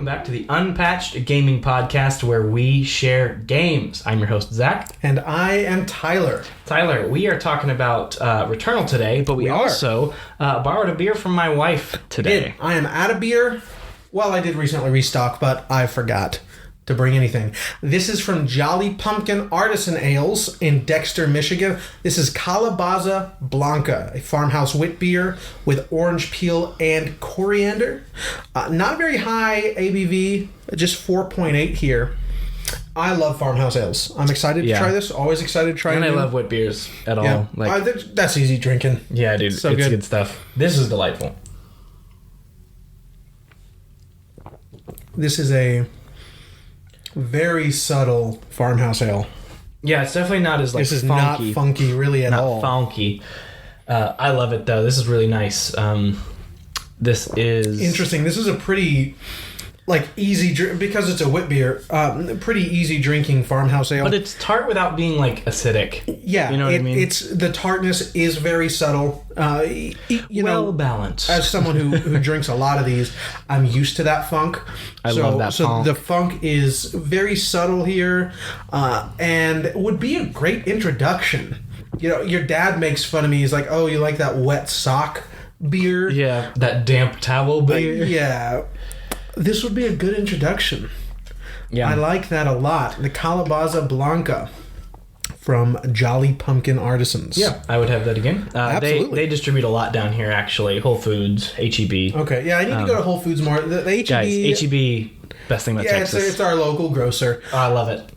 back to the Unpatched Gaming Podcast, where we share games. I'm your host, Zach. And I am Tyler. Tyler, we are talking about Returnal today, but we also borrowed a beer from my wife today. I am out of beer. Well, I did recently restock, but I forgot to bring anything. This is from Jolly Pumpkin Artisan Ales in Dexter, Michigan. This is Calabaza Blanca, a farmhouse wit beer with orange peel and coriander. Not very high ABV, just 4.8 here. I love farmhouse ales. I'm excited to try this. Always excited to try it. And I love wit beers at all. That's easy drinking. Yeah, dude. So it's good stuff. This is delightful. This is a very subtle farmhouse ale. Yeah, it's definitely not as this is funky. Not funky really at all. Not funky. I love it though. This is really nice. This is interesting. This is a pretty easy drink because it's a wit beer. Pretty easy drinking farmhouse ale. But it's tart without being acidic. Yeah, you know what I mean. It's the tartness is very subtle. Well balanced. As someone who drinks a lot of these, I'm used to that funk. I love that funk. So the funk is very subtle here, and would be a great introduction. You know, your dad makes fun of me. He's like, "Oh, you like that wet sock beer?" Yeah, that damp towel beer. Yeah. This would be a good introduction. Yeah. I like that a lot. The Calabaza Blanca from Jolly Pumpkin Artisans. Yeah, I would have that again. Absolutely. They distribute a lot down here, actually. Whole Foods, H-E-B. Okay, yeah, I need to go to Whole Foods more. The H-E-B... Guys, H-E-B, best thing about Texas. Yeah, it's our local grocer. Oh, I love it.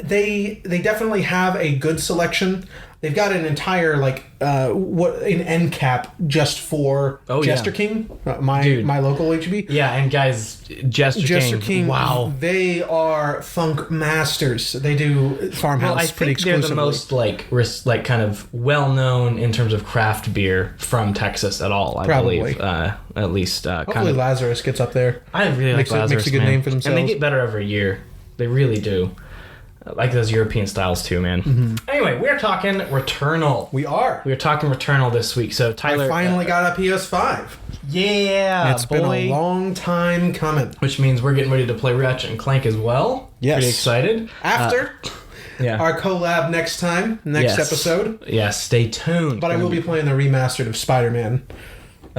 They definitely have a good selection. They've got an entire an end cap just for Jester King, my local HEB. Yeah, and guys, Jester King. Wow, they are funk masters. They do farmhouse pretty exclusively. They're the most kind of well known in terms of craft beer from Texas at all. I believe, at least. Hopefully, Lazarus gets up there. I really like Lazarus. Makes a good name for themselves, and they get better every year. They really do. I like those European styles too, man. Mm-hmm. Anyway, we're talking Returnal. We are. We're talking Returnal this week. So Tyler, I finally got a PS5. Yeah, it's been a long time coming. Which means we're getting ready to play Ratchet and Clank as well. Yes, pretty excited. After our collab next episode. Yes, stay tuned. But I will be playing the remastered of Spider-Man,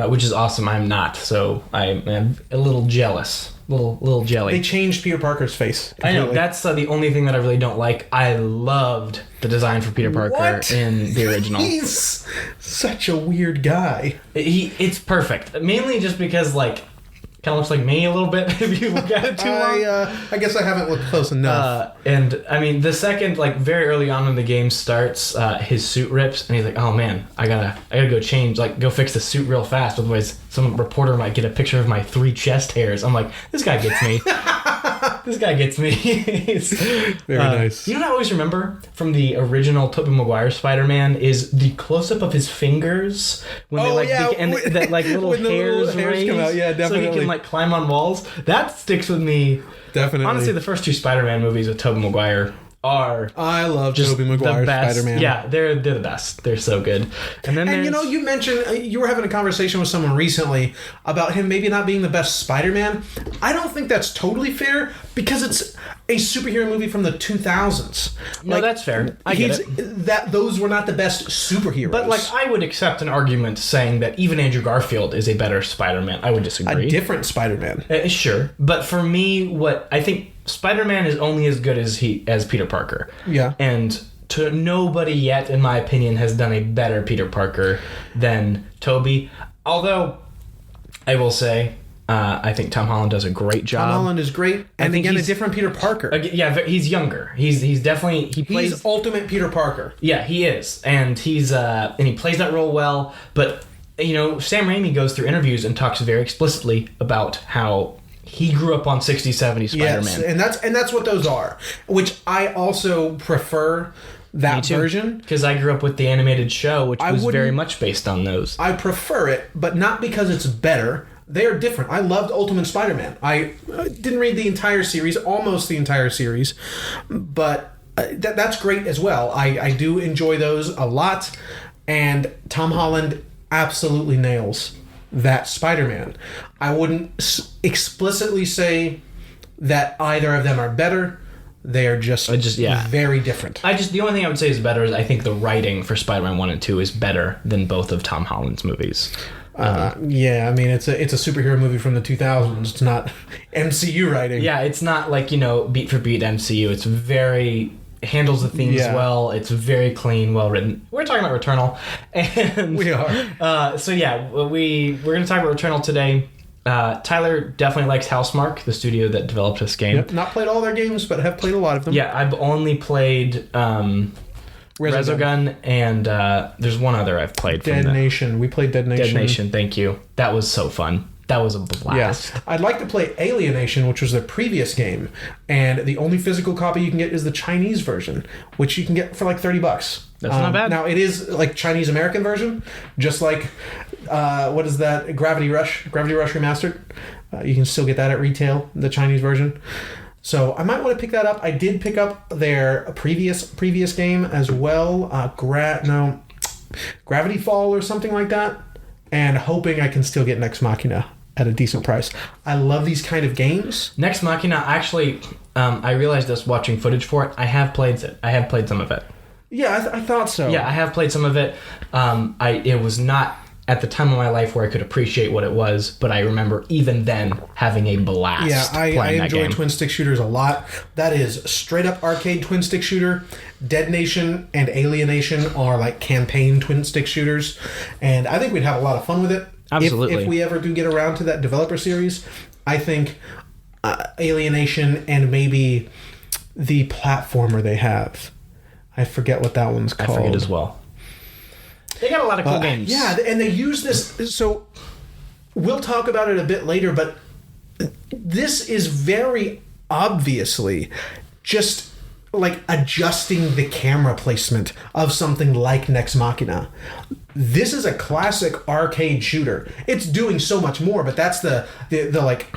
which is awesome. I'm not, so I'm a little jealous. Little jelly. They changed Peter Parker's face completely. I know. That's the only thing that I really don't like. I loved the design for Peter Parker in the original. He's such a weird guy. It's perfect. Mainly just because, kind of looks like me a little bit if you look at it too long. I guess I haven't looked close enough. And, I mean, the second, very early on when the game starts, his suit rips, and he's like, oh, man, I gotta go change, go fix the suit real fast, otherwise some reporter might get a picture of my 3 chest hairs. I'm like, this guy gets me. This guy gets me. Very nice. You know what I always remember from the original Tobey Maguire Spider-Man is the close-up of his fingers when little hairs raise, come out. Yeah, definitely. So he can climb on walls. That sticks with me. Definitely. Honestly, the first 2 Spider-Man movies with Tobey Maguire are I love Tobey Maguire's Spider-Man. Yeah, they're the best. They're so good. And then you mentioned you were having a conversation with someone recently about him maybe not being the best Spider-Man. I don't think that's totally fair because it's a superhero movie from the 2000s. No, that's fair. I get it. Those were not the best superheroes. But I would accept an argument saying that even Andrew Garfield is a better Spider-Man. I would disagree. A different Spider-Man. Sure. But for me, what I think Spider-Man is only as good as Peter Parker. Yeah. And nobody yet, in my opinion, has done a better Peter Parker than Tobey. Although, I will say, I think Tom Holland does a great job. Tom Holland is great. And again, a different Peter Parker. Yeah, he's younger. He's definitely... He's ultimate Peter Parker. Yeah, he is. And he plays that role well. But, Sam Raimi goes through interviews and talks very explicitly about how he grew up on 60s, 70s Spider-Man. Yes, and that's what those are. Which I also prefer that version. Because I grew up with the animated show, which was very much based on those. I prefer it, but not because it's better. They are different. I loved Ultimate Spider-Man. I didn't read the entire series, almost the entire series, but that's great as well. I do enjoy those a lot, and Tom Holland absolutely nails that Spider-Man. I wouldn't explicitly say that either of them are better. They are just very different. The only thing I would say is better is I think the writing for Spider-Man 1 and 2 is better than both of Tom Holland's movies. Yeah, I mean, it's a superhero movie from the 2000s. It's not MCU writing. Yeah, it's not like, beat for beat MCU. It's very... handles the themes well. It's very clean, well written. We're talking about Returnal. And we are. We're going to talk about Returnal today. Tyler definitely likes Housemarque, the studio that developed this game. Yep. Not played all their games, but have played a lot of them. Yeah, I've only played Resogun, and there's one other I've played. Dead Nation. We played Dead Nation. Dead Nation, thank you. That was so fun. That was a blast. Yeah. I'd like to play Alienation, which was their previous game, and the only physical copy you can get is the Chinese version, which you can get for like $30. That's not bad. Now, it is like Chinese American version, just like what is that? Gravity Rush Remastered. You can still get that at retail, the Chinese version. So I might want to pick that up. I did pick up their previous game as well. Gravity Fall or something like that. And hoping I can still get Nex Machina at a decent price. I love these kind of games. Nex Machina, actually, I realized this watching footage for it. I have played it. I have played some of it. Yeah, I thought so. Yeah, I have played some of it. It was not at the time of my life where I could appreciate what it was, but I remember even then having a blast. Yeah, I enjoy game. twin stick shooters a lot. That is straight up arcade twin stick shooter. Dead Nation and Alienation are like campaign twin stick shooters, and I think we'd have a lot of fun with it. Absolutely. If we ever do get around to that developer series, I think Alienation and maybe the platformer they have. I forget what that one's called. I forget as well. They got a lot of cool games. Yeah, and they use this. So we'll talk about it a bit later, but this is very obviously just like adjusting the camera placement of something like Nex Machina. This is a classic arcade shooter. It's doing so much more, but that's the like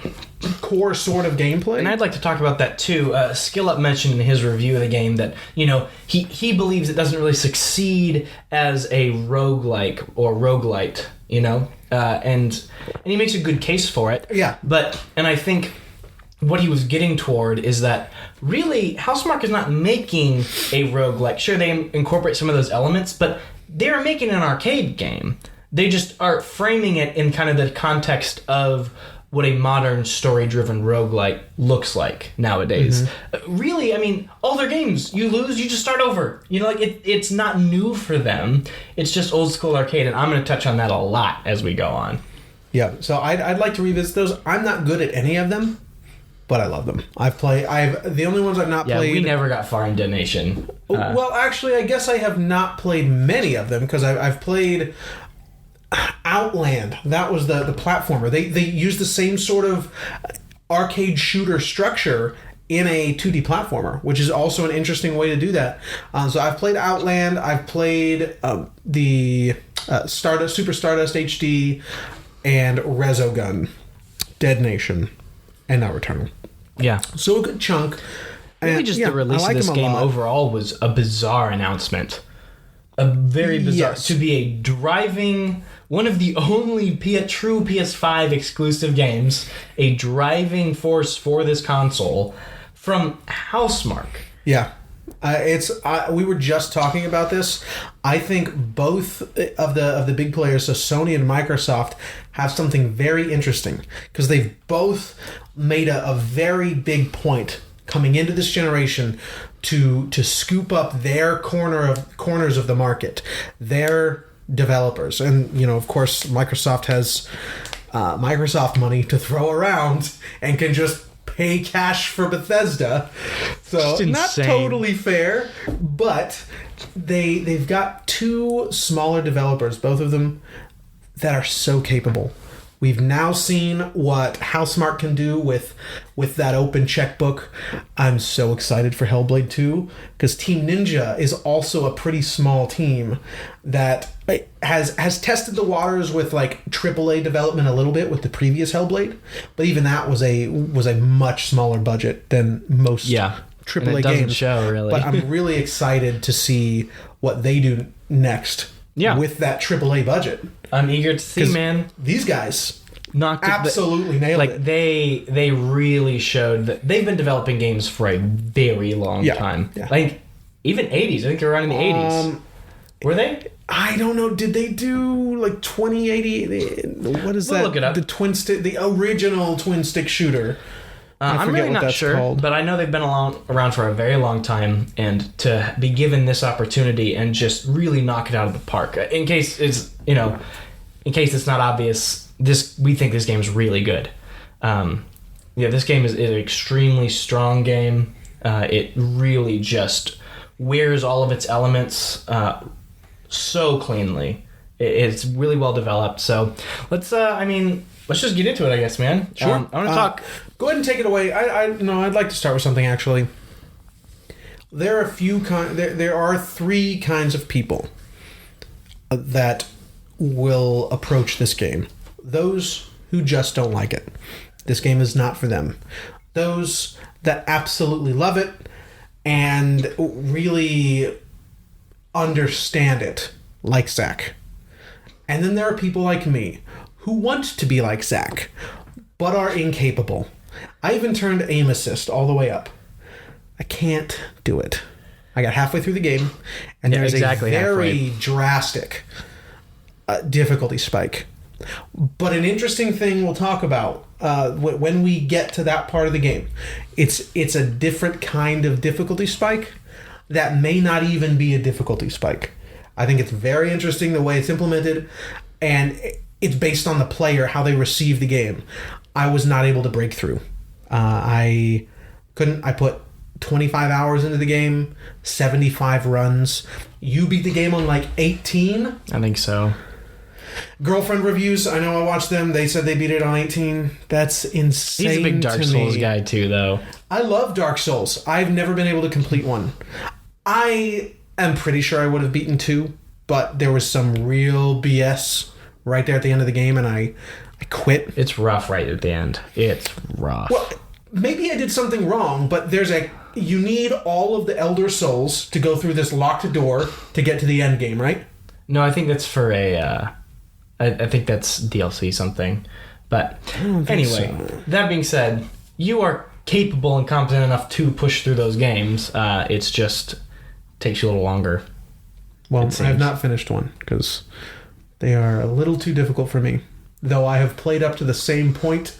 core sort of gameplay. And I'd like to talk about that too. SkillUp mentioned in his review of the game that, he believes it doesn't really succeed as a roguelike or roguelite, and he makes a good case for it. Yeah. And I think what he was getting toward is that really Housemarque is not making a roguelike. Sure, they incorporate some of those elements, but they're making an arcade game. They just are framing it in kind of the context of what a modern story-driven roguelike looks like nowadays. Mm-hmm. Really, I mean, all their games, you lose, you just start over. It's not new for them. It's just old school arcade, and I'm going to touch on that a lot as we go on. Yeah, so I'd like to revisit those. I'm not good at any of them, but I love them. The only ones I've not played... we never got far in Dead Nation. Well, actually, I guess I have not played many of them, because I've played Outland. That was the platformer. They used the same sort of arcade shooter structure in a 2D platformer, which is also an interesting way to do that. So I've played Outland. I've played the Super Stardust HD and Resogun, Dead Nation, and now Returnal. Yeah. So a good chunk. Really just the release of this game overall was a bizarre announcement. A very bizarre... Yes. To be a driving... One of the only true PS5 exclusive games, a driving force for this console from Housemarque. Yeah. We were just talking about this. I think both of the big players, so Sony and Microsoft, have something very interesting, because they've both made a very big point coming into this generation to scoop up their corners of the market, their developers. And of course, Microsoft has Microsoft money to throw around and can just pay cash for Bethesda. So not totally fair, but they've got two smaller developers, both of them, that are so capable. We've now seen what Housemarque can do with that open checkbook. I'm so excited for Hellblade 2, because Team Ninja is also a pretty small team that has tested the waters with like AAA development a little bit with the previous Hellblade, but even that was a much smaller budget than most AAA and it doesn't games. show, really. But I'm really excited to see what they do next with that AAA budget. I'm eager to see, man. These guys Knocked absolutely nailed it. They really showed that they've been developing games for a very long time. Yeah. Like even 80s. I think they were around in the 80s. Were they? I don't know. Did they do like 2080? What is that? Look it up. The original twin stick shooter. I'm really not sure, but I know they've been around for a very long time, and to be given this opportunity and just really knock it out of the park. In case it's not obvious, we think this game is really good. This game is an extremely strong game. It really just wears all of its elements so cleanly. It's really well developed. So let's just get into it, I guess, man. Sure. I want to talk. Go ahead and take it away. I'd like to start with something, actually. There are three kinds of people that will approach this game. Those who just don't like it. This game is not for them. Those that absolutely love it and really understand it, like Zack. And then there are people like me who want to be like Zack, but are incapable. I even turned aim assist all the way up. I can't do it. I got halfway through the game, and there's a very drastic difficulty spike. But an interesting thing we'll talk about when we get to that part of the game. It's a different kind of difficulty spike that may not even be a difficulty spike. I think it's very interesting the way it's implemented, and it's based on the player, how they receive the game. I was not able to break through. I put 25 hours into the game, 75 runs. You beat the game on like 18? I think so. Girlfriend reviews, I know I watched them. They said they beat it on 18. That's insane. He's a big Dark Souls guy too, though. I love Dark Souls. I've never been able to complete one. I am pretty sure I would have beaten 2, but there was some real BS right there at the end of the game, and I quit. It's rough right at the end. It's rough. Well, maybe I did something wrong, but you need all of the Elder Souls to go through this locked door to get to the end game, right? No, I think that's for I think that's DLC something. But anyway, that being said, you are capable and competent enough to push through those games. It's just takes you a little longer. Well, I have not finished one because they are a little too difficult for me. Though I have played up to the same point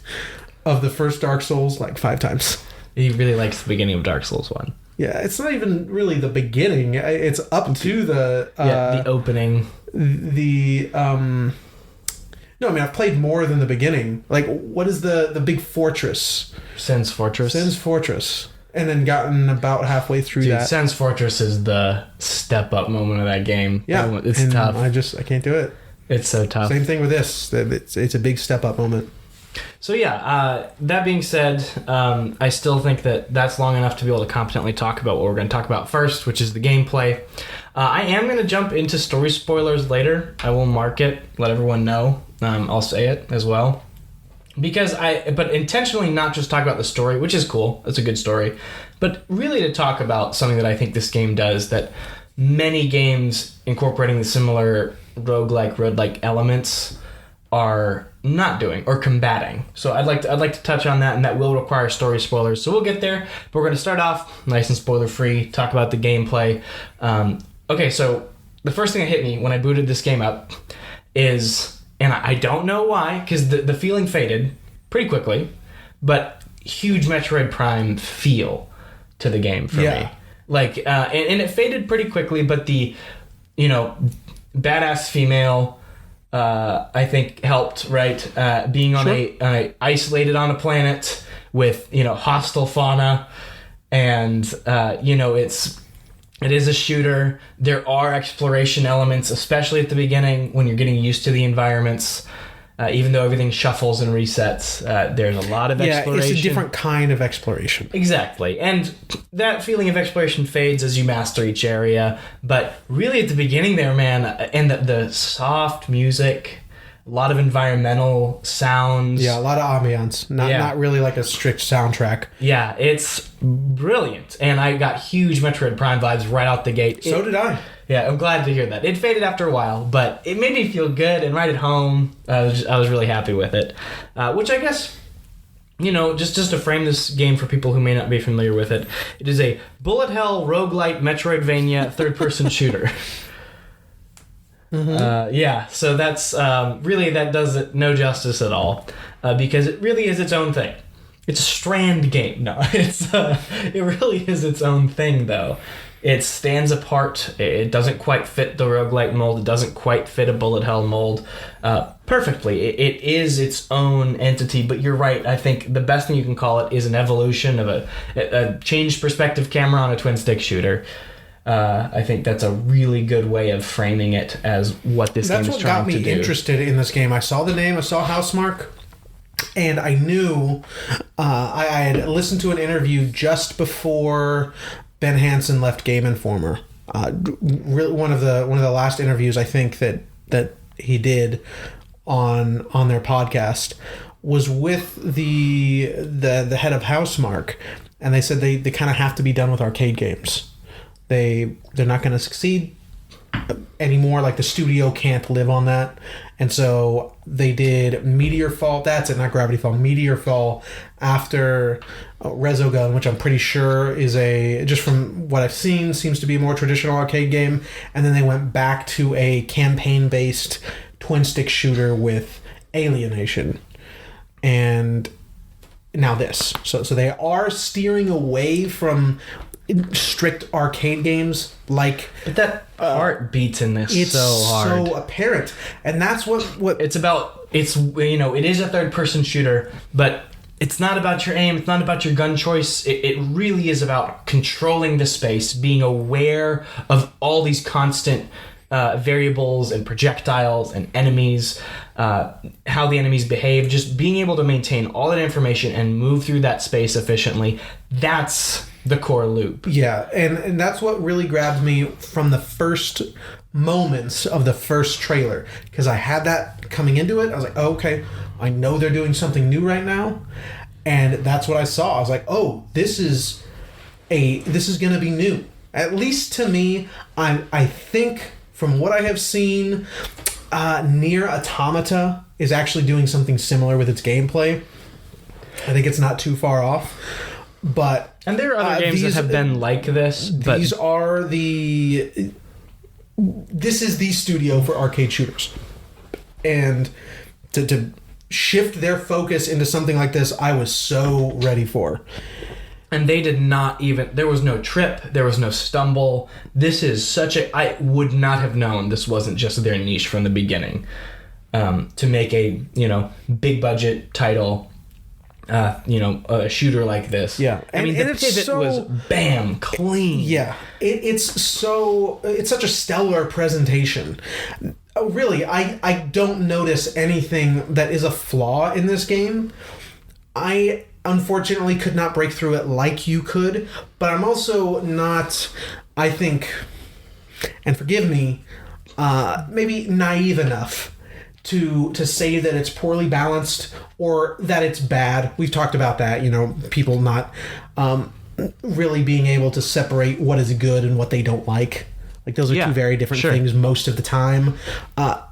of the first Dark Souls like 5 times. He really likes the beginning of Dark Souls 1. Yeah, it's not even really the beginning. It's up to the... the opening. No, I mean, I've played more than the beginning. Like, what is the big fortress? Sen's Fortress. Sen's Fortress. And then gotten about halfway through that. Sen's Fortress is the step-up moment of that game. Yeah. It's tough. I can't do it. It's so tough. Same thing with this. It's a big step-up moment. So yeah, that being said, I still think that's long enough to be able to competently talk about what we're going to talk about first, which is the gameplay. I am going to jump into story spoilers later. I will mark it, let everyone know. I'll say it as well. But intentionally not just talk about the story, which is cool. It's a good story. But really to talk about something that I think this game does that many games incorporating the similar roguelike elements are not doing or combating. So I'd like to touch on that, and that will require story spoilers. So we'll get there. But we're going to start off nice and spoiler free, talk about the gameplay. Okay, so the first thing that hit me when I booted this game up is, and I don't know why, because the feeling faded pretty quickly, but huge Metroid Prime feel to the game for me. Like, and it faded pretty quickly, but the, badass female, I think helped, right? Being on isolated on a planet with, hostile fauna, and, it is a shooter. There are exploration elements, especially at the beginning when you're getting used to the environments. Even though everything shuffles and resets, there's a lot of exploration. It's a different kind of exploration. Exactly. And that feeling of exploration fades as you master each area. But really at the beginning there, man, and the soft music, A lot of environmental sounds. Yeah, a lot of ambiance. Not really like a strict soundtrack. Yeah, it's brilliant. And I got huge Metroid Prime vibes right out the gate. So did I. Yeah, I'm glad to hear that. It faded after a while, but it made me feel good, and right at home, I was really happy with it. Which I guess, just to frame this game for people who may not be familiar with it, it is a bullet hell roguelite Metroidvania third-person shooter. Mm-hmm. So that's really, that does it no justice at all, because it really is its own thing. It's a Strand game. No, it really is its own thing, though. It stands apart. It doesn't quite fit the roguelite mold. It doesn't quite fit a bullet hell mold perfectly. It is its own entity, but you're right. I think the best thing you can call it is an evolution of a changed perspective camera on a twin-stick shooter. I think that's a really good way of framing it as what this game is trying to do. That's what got me interested in this game. I saw the name. I saw Housemarque. And I knew I had listened to an interview just before Ben Hansen left Game Informer. Really one of the last interviews I think that he did on their podcast was with the head of Housemarque, and they said they kind of have to be done with arcade games. They're not going to succeed anymore. Like, the studio can't live on that. And so they did Meteor Fall. That's it, not Gravity Fall. Meteor Fall after Resogun, which I'm pretty sure is just from what I've seen, seems to be a more traditional arcade game. And then they went back to a campaign-based twin-stick shooter with Alienation. And now this. So they are steering away from strict arcade games, like, but that art beats in this it's so hard. So apparent, and that's what it's about. It's it is a third-person shooter, but it's not about your aim. It's not about your gun choice. It really is about controlling the space, being aware of all these constant variables and projectiles and enemies, how the enemies behave, just being able to maintain all that information and move through that space efficiently. That's the core loop. Yeah, and that's what really grabbed me from the first moments of the first trailer, because I had that coming into it. I was like, oh, okay, I know they're doing something new right now, and that's what I saw. I was like, oh, this is going to be new. At least to me. I think from what I have seen, Nier Automata is actually doing something similar with its gameplay. I think it's not too far off. And there are other games that have been like this. But this is the studio for arcade shooters. And to shift their focus into something like this, I was so ready for. And they did not even... There was no trip. There was no stumble. This is I would not have known this wasn't just their niche from the beginning. To make a, big budget title... a shooter like this. Yeah. I mean, the pivot was bam, clean. Yeah. It's such a stellar presentation. Really, I don't notice anything that is a flaw in this game. I unfortunately could not break through it like you could, but I'm also not, I think, and forgive me, maybe naive enough to say that it's poorly balanced or that it's bad. We've talked about that, people not really being able to separate what is good and what they don't like. Like, those are two very different things most of the time.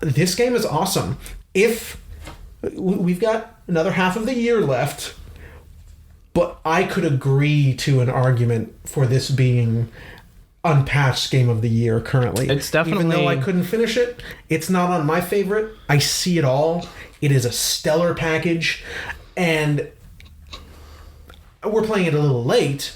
This game is awesome. If we've got another half of the year left, but I could agree to an argument for this being unpatched game of the year currently. It's definitely... Even though I couldn't finish it, it's not on my favorite. I see it all. It is a stellar package, and we're playing it a little late,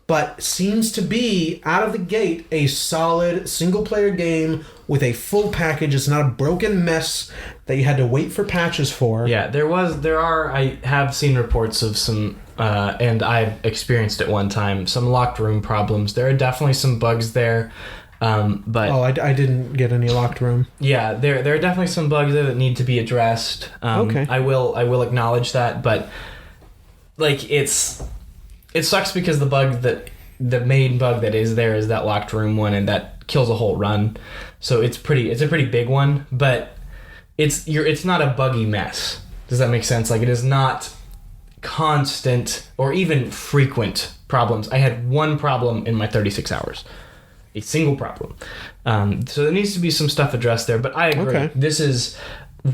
but seems to be, out of the gate, a solid single-player game with a full package. It's not a broken mess that you had to wait for patches for. Yeah, I have seen reports of some... and I've experienced it one time, some locked room problems. There are definitely some bugs there, but... Oh, I didn't get any locked room. Yeah, there are definitely some bugs there that need to be addressed. Okay. I will acknowledge that, but like it sucks because the main bug that is there is that locked room one, and that kills a whole run. So it's a pretty big one, but it's not a buggy mess. Does that make sense? Like, it is not constant or even frequent problems. I had one problem in my 36 hours. A single problem. So there needs to be some stuff addressed there, but I agree. Okay. This is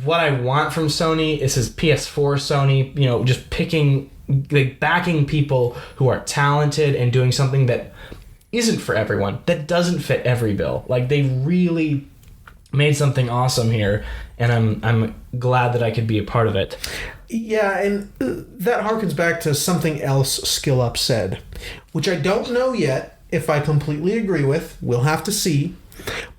what I want from Sony. This is PS4 Sony, you know, just picking, like, backing people who are talented and doing something that isn't for everyone, that doesn't fit every bill. Like, they really made something awesome here, and I'm glad that I could be a part of it. Yeah, and that harkens back to something else Skill Up said, which I don't know yet if I completely agree with. We'll have to see.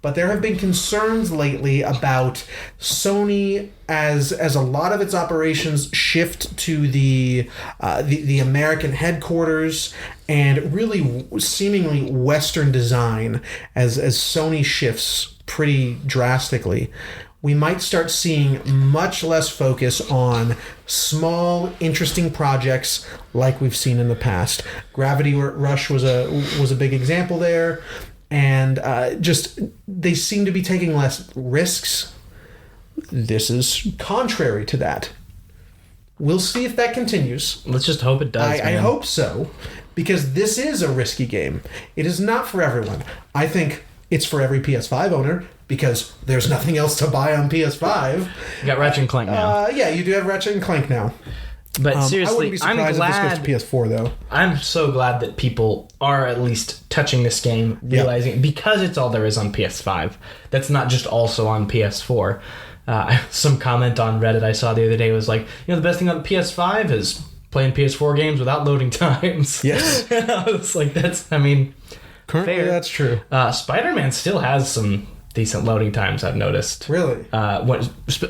But there have been concerns lately about Sony as a lot of its operations shift to the American headquarters and really seemingly Western design as Sony shifts pretty drastically. We might start seeing much less focus on small, interesting projects like we've seen in the past. Gravity Rush was a big example there. And just, they seem to be taking less risks. This is contrary to that. We'll see if that continues. Let's just hope it does. I hope so, because this is a risky game. It is not for everyone. I think it's for every PS5 owner, because there's nothing else to buy on PS5. You got Ratchet and Clank now. Yeah, you do have Ratchet and Clank now. But seriously, I wouldn't be surprised if this goes to PS4, though. I'm so glad that people are at least touching this game, realizing because it's all there is on PS5. That's not just also on PS4. Some comment on Reddit I saw the other day was like, you know, the best thing on PS5 is playing PS4 games without loading times. Yes. And I was like, currently fair. That's true. Spider-Man still has some decent loading times, I've noticed. Really?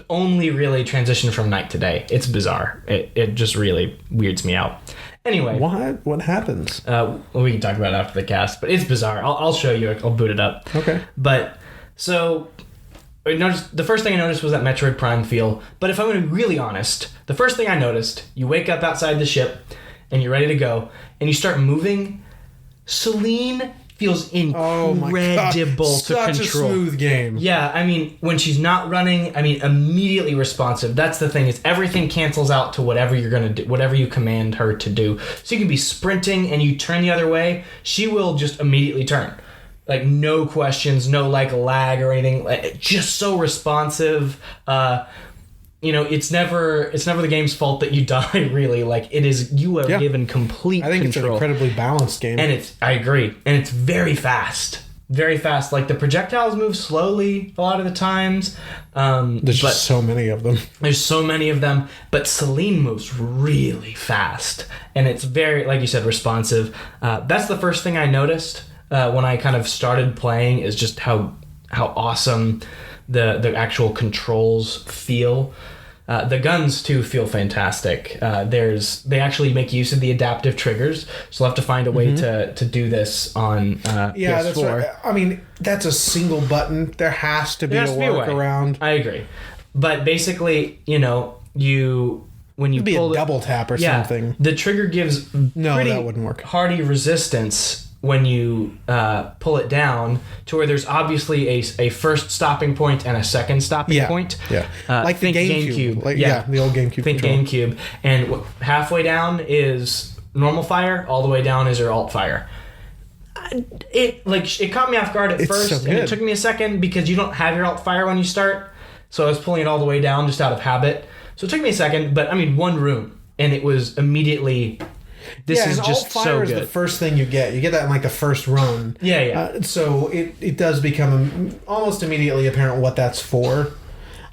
Only really transition from night to day. It's bizarre. It just really weirds me out. Anyway. What happens? We can talk about it after the cast, but it's bizarre. I'll show you. I'll boot it up. Okay. But, so, the first thing I noticed was that Metroid Prime feel. But if I'm going to be really honest, the first thing I noticed, you wake up outside the ship, and you're ready to go, and you start moving. Celine feels incredible to Such control. A smooth game. Yeah, I mean, when she's not running, I mean, immediately responsive. That's the thing, is everything cancels out to whatever you're going to do, whatever you command her to do. So you can be sprinting and you turn the other way, she will just immediately turn. Like, no questions, no, like, lag or anything. Like, just so responsive. You know, it's never the game's fault that you die, really. Like, it is, you are given complete control. I think it's an incredibly balanced game. And I agree. And it's very fast. Very fast. Like, the projectiles move slowly a lot of the times. There's just so many of them. There's so many of them. But Celine moves really fast. And it's very, like you said, responsive. That's the first thing I noticed when I kind of started playing, is just how awesome the actual controls feel. The guns too feel fantastic. They actually make use of the adaptive triggers, so I'll have to find a way to do this on PS4. That's right. I mean, that's a single button. There has to be a workaround. I agree, but basically, you know, when you pull a double tap or something, the trigger gives that wouldn't work. Hardy resistance when you pull it down, to where there's obviously a first stopping point and a second stopping point. Yeah, like the GameCube. The old GameCube. Think controller. GameCube. And halfway down is normal fire, all the way down is your alt fire. It caught me off guard at first, and it took me a second because you don't have your alt fire when you start. So I was pulling it all the way down just out of habit. So it took me a second, but I mean, one room, and it was immediately... This is just so good. Alt fire is the first thing you get. You get that in like the first run. Yeah. So it does become almost immediately apparent what that's for.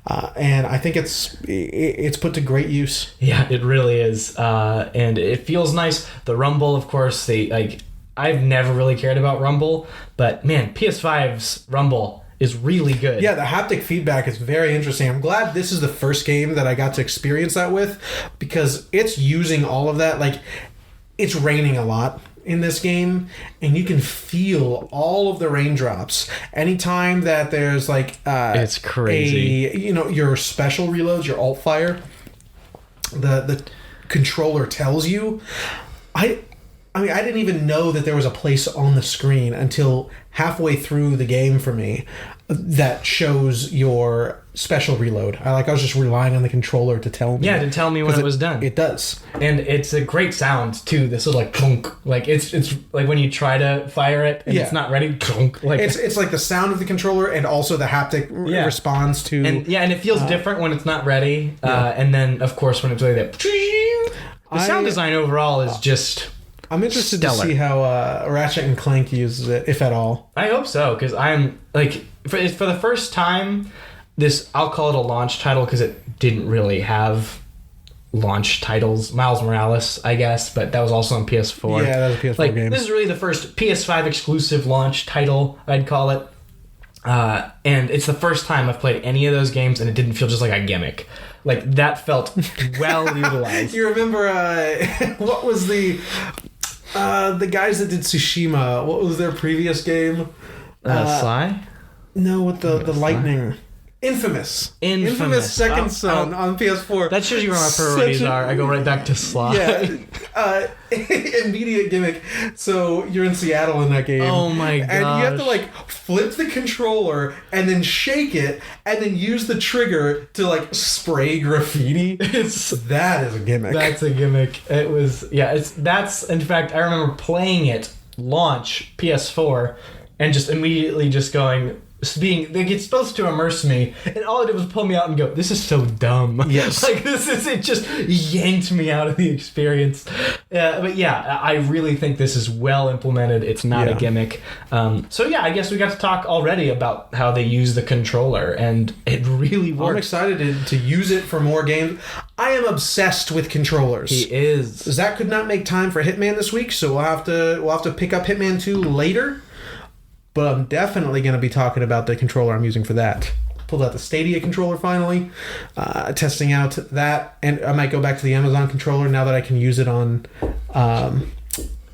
And I think it's put to great use. Yeah, it really is. And it feels nice. The rumble, of course, I've never really cared about rumble, but man, PS5's rumble is really good. Yeah, the haptic feedback is very interesting. I'm glad this is the first game that I got to experience that with, because it's using all of that. Like, it's raining a lot in this game, and you can feel all of the raindrops. Anytime that there's like it's crazy. Your special reloads, your alt fire, the controller tells you. I mean, I didn't even know that there was a place on the screen until halfway through the game for me that shows your special reload. I was just relying on the controller to tell me. Yeah, to tell me when it was done. It does. And it's a great sound, too. This is like, clunk. Like, it's like when you try to fire it and it's not ready, clunk. Like, it's like the sound of the controller and also the haptic responds to... And it feels different when it's not ready. And then, of course, when it's ready, the sound design overall is just... I'm interested to see how Ratchet and Clank uses it, if at all. I hope so, because I'm, like, for the first time, I'll call it a launch title, because it didn't really have launch titles. Miles Morales, I guess, but that was also on PS4. Yeah, that was a PS4 game. This is really the first PS5 exclusive launch title, I'd call it. And it's the first time I've played any of those games, and it didn't feel just like a gimmick. Like, that felt well utilized. You remember, what was the guys that did Tsushima, what was their previous game? Sly? No, with the lightning. Infamous Second Son on PS4. That shows you where my priorities are. I go right back to Sly. Yeah. Immediate gimmick. So you're in Seattle in that game. Oh my gosh. And you have to like flip the controller and then shake it and then use the trigger to like spray graffiti. That is a gimmick. That's a gimmick. It was that's in fact I remember playing it launch PS4 and just immediately just going it's supposed to immerse me, and all it did was pull me out and go, this is so dumb. Yes. Like, it just yanked me out of the experience. But yeah, I really think this is well implemented. It's not a gimmick. So yeah, I guess we got to talk already about how they use the controller, and it really works. I'm excited to use it for more games. I am obsessed with controllers. He is. Zach could not make time for Hitman this week, so we'll have to pick up Hitman 2 later. But I'm definitely going to be talking about the controller I'm using for that. Pulled out the Stadia controller finally, testing out that, and I might go back to the Amazon controller now that I can use it on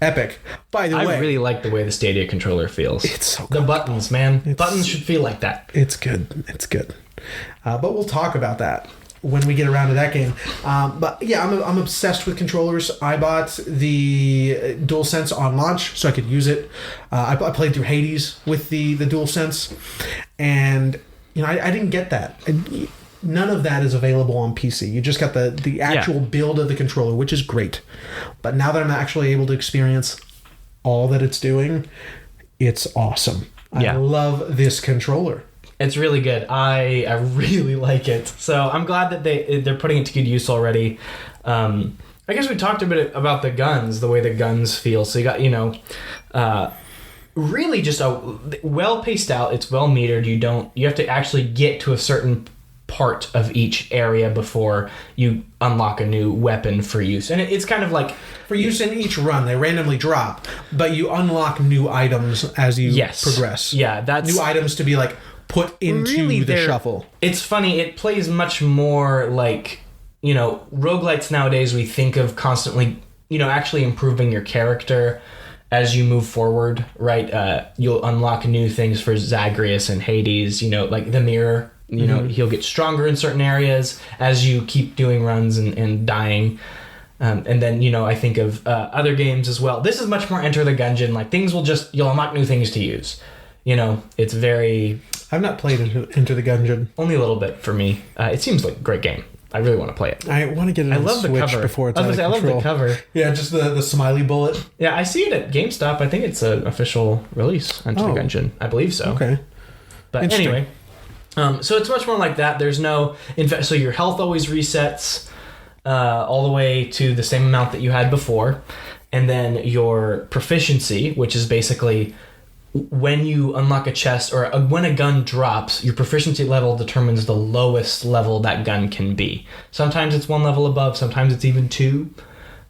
Epic. By the way, I really like the way the Stadia controller feels. It's so the buttons, man. Buttons should feel like that. It's good. It's good. But we'll talk about that when we get around to that game. But yeah, I'm obsessed with controllers. I bought the DualSense on launch so I could use it. I played through Hades with the DualSense, and I didn't get that. None of that is available on PC. You just got the actual build of the controller, which is great. But now that I'm actually able to experience all that it's doing, it's awesome. I love this controller. It's really good. I really like it. So I'm glad that they're putting it to good use already. I guess we talked a bit about the guns, the way the guns feel. So you got, really just a well paced out. It's well metered. You have to actually get to a certain part of each area before you unlock a new weapon for use. And it's kind of like... For use in each run, they randomly drop, but you unlock new items as you progress. Yeah, that's... New items to be like... put into the shuffle. It's funny, it plays much more like, roguelites nowadays we think of constantly, actually improving your character as you move forward, right? You'll unlock new things for Zagreus and Hades, like the mirror, he'll get stronger in certain areas as you keep doing runs and dying. And then, I think of other games as well. This is much more Enter the Gungeon, like you'll unlock new things to use. It's very... I've not played Into the Gungeon. Only a little bit for me. It seems like a great game. I really want to play it. I want to get it on the Switch before it's out of control. I love the cover. Yeah, just the smiley bullet. Yeah, I see it at GameStop. I think it's an official release, Into the Gungeon. I believe so. Okay. But anyway, so it's much more like that. There's no... so your health always resets all the way to the same amount that you had before. And then your proficiency, which is basically... when you unlock a chest or when a gun drops, your proficiency level determines the lowest level that gun can be. Sometimes it's one level above, sometimes it's even two.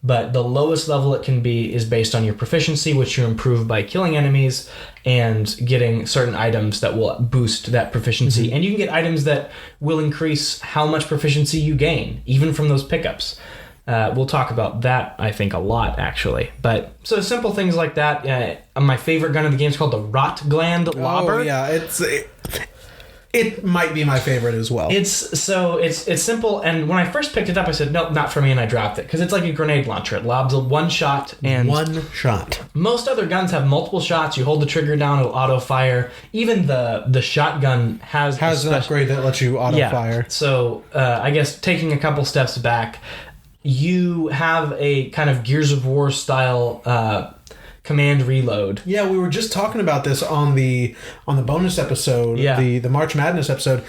But the lowest level it can be is based on your proficiency, which you improve by killing enemies and getting certain items that will boost that proficiency. Mm-hmm. And you can get items that will increase how much proficiency you gain, even from those pickups. We'll talk about that, I think, a lot, actually. But so simple things like that. My favorite gun in the game is called the Rot Gland Lobber. Oh, yeah. It might be my favorite as well. It's simple, and when I first picked it up, I said, nope, not for me, and I dropped it. Because it's like a grenade launcher. It lobs a one shot, and... One shot. Most other guns have multiple shots. You hold the trigger down, it'll auto-fire. Even the shotgun has an upgrade that lets you auto-fire. Yeah. So, I guess taking a couple steps back, you have a kind of Gears of War style... command reload. Yeah, we were just talking about this on the bonus episode, the March Madness episode.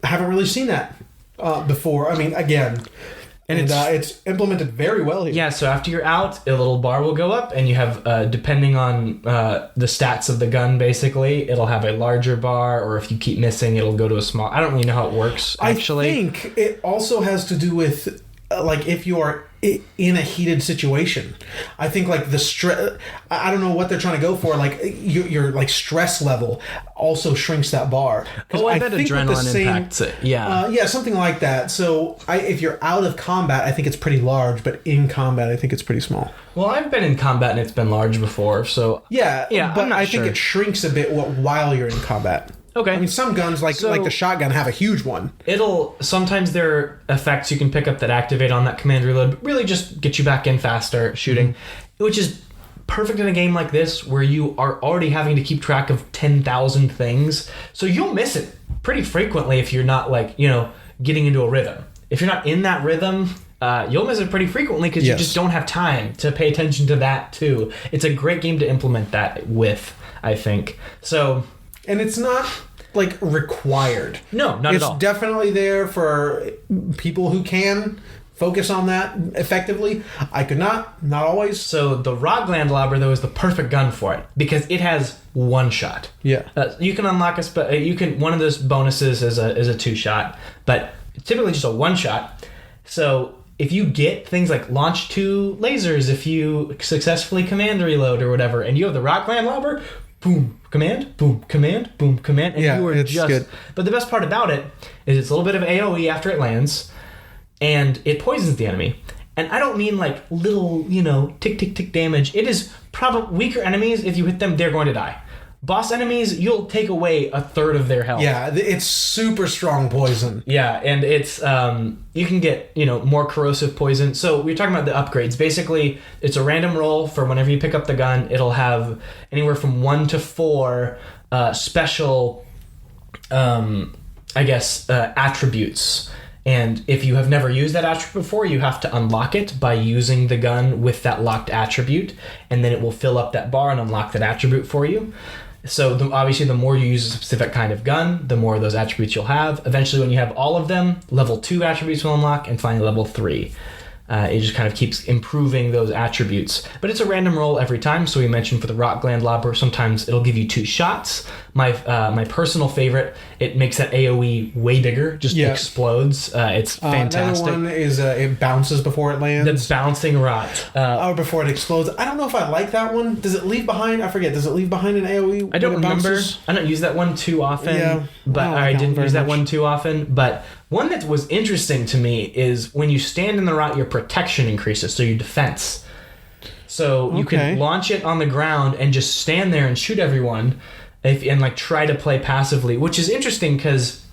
Haven't really seen that before. I mean, again, and it's implemented very well here. Yeah, so after you're out, a little bar will go up, and you have, depending on the stats of the gun, basically, it'll have a larger bar, or if you keep missing, it'll go to a small... I don't really know how it works, actually. I think it also has to do with, like, if you are in a heated situation. I think like the stress, I don't know what they're trying to go for, like your like stress level also shrinks that bar. I bet adrenaline impacts it. Yeah, something like that. So if you're out of combat, I think it's pretty large, but in combat I think it's pretty small. Well, I've been in combat and it's been large before, so yeah, but I think it shrinks a bit while you're in combat. Okay. I mean, some guns, like the shotgun, have a huge one. Sometimes there are effects you can pick up that activate on that command reload, but really just get you back in faster shooting, which is perfect in a game like this where you are already having to keep track of 10,000 things. So you'll miss it pretty frequently if you're not, like, getting into a rhythm. If you're not in that rhythm, you'll miss it pretty frequently because you just don't have time to pay attention to that too. It's a great game to implement that with, I think. So... And it's not, like, required. No, not at all. It's definitely there for people who can focus on that effectively. I could not always. So the Rockland Lobber, though, is the perfect gun for it because it has one shot. Yeah. You can unlock one of those bonuses is a two shot, but typically just a one shot. So if you get things like launch 2 lasers, if you successfully command reload or whatever, and you have the Rockland Lobber, boom, command, boom, command, boom, command. And you are it's just good. But the best part about it is it's a little bit of AoE after it lands, and it poisons the enemy. And I don't mean like little, tick, tick, tick damage. It is probably weaker enemies. If you hit them, they're going to die. Boss enemies, you'll take away a third of their health. Yeah, it's super strong poison. Yeah, and it's you can get more corrosive poison. So we were talking about the upgrades. Basically, it's a random roll for whenever you pick up the gun. It'll have anywhere from 1 to 4 special, attributes. And if you have never used that attribute before, you have to unlock it by using the gun with that locked attribute, and then it will fill up that bar and unlock that attribute for you. So obviously the more you use a specific kind of gun, the more of those attributes you'll have. Eventually when you have all of them, level 2 attributes will unlock, and finally level 3. It just kind of keeps improving those attributes. But it's a random roll every time. So we mentioned for the Rockland Lobber, sometimes it'll give you 2 shots. My personal favorite, it makes that AoE way bigger, just explodes. It's fantastic. Another one is it bounces before it lands. The bouncing rot. Or before it explodes. I don't know if I like that one. Does it leave behind? I forget. Does it leave behind an AoE? I don't remember. I don't use that one too often. But I didn't use that one too often. But one that was interesting to me is when you stand in the rot, your protection increases, so your defense. So you can launch it on the ground and just stand there and shoot everyone and try to play passively, which is interesting because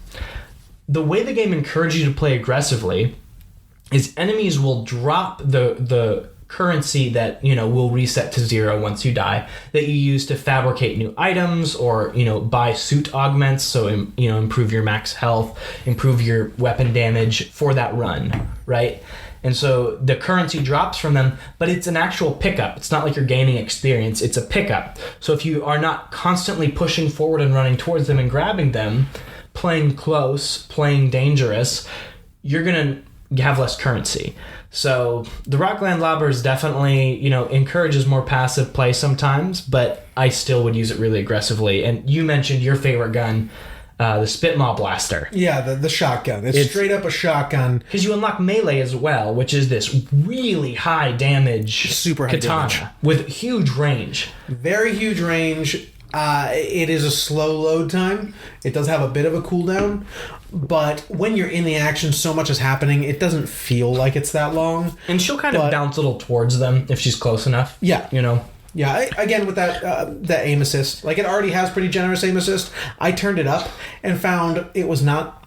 the way the game encourages you to play aggressively is enemies will drop the currency that will reset to 0 once you die that you use to fabricate new items or buy suit augments, so improve your max health, improve your weapon damage for that run, right? And so the currency drops from them, but it's an actual pickup. It's not like you're gaining experience, it's a pickup. So if you are not constantly pushing forward and running towards them and grabbing them, playing close, playing dangerous, you're going to have less currency. So the Rockland Lobber is definitely, encourages more passive play sometimes, but I still would use it really aggressively. And you mentioned your favorite gun, the Spitmaw Blaster. Yeah, the shotgun. It's straight up a shotgun. Because you unlock melee as well, which is this really high damage super high katana damage. With huge range. Very huge range. It is a slow load time. It does have a bit of a cooldown. But when you're in the action, so much is happening, it doesn't feel like it's that long. And she'll kind of bounce a little towards them if she's close enough. Yeah. Again, with that aim assist, like it already has pretty generous aim assist. I turned it up and found it was not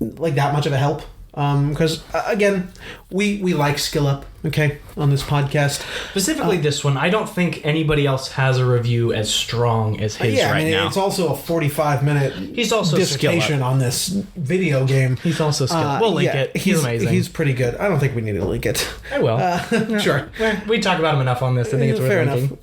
like that much of a help. Because again, we like skill up, okay, on this podcast. Specifically this one, I don't think anybody else has a review as strong as his now. It's also a 45-minute He's also dissertation on this video game. He's also skilled. We'll link it. He's amazing. He's pretty good. I don't think we need to link it. I will. Sure. We talk about him enough on this. I think it's worth fair linking. enough.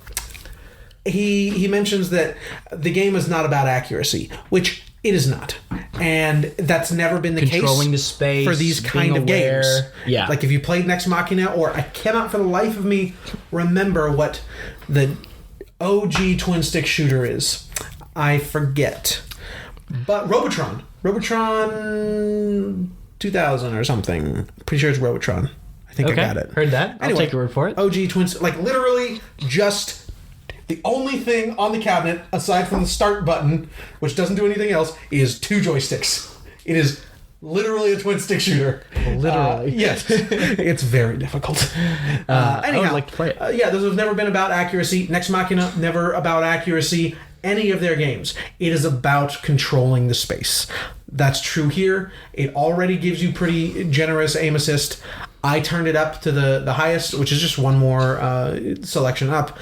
He mentions that the game is not about accuracy, which it is not. And that's never been the case. Controlling the space. For these kind of games. Yeah. Like if you played Nex Machina, or I cannot for the life of me remember what the OG twin stick shooter is. I forget. But Robotron. Robotron 2000 or something. Pretty sure it's Robotron. I think I got it. Heard that. I'll take a word for it. OG twin stick. Like literally just... The only thing on the cabinet, aside from the start button, which doesn't do anything else, is 2 joysticks. It is literally a twin stick shooter. Literally. Yes. It's very difficult. Anyhow, I would like to play it. Those have never been about accuracy. Nex Machina, never about accuracy. Any of their games. It is about controlling the space. That's true here. It already gives you pretty generous aim assist. I turned it up to the highest, which is just one more selection up.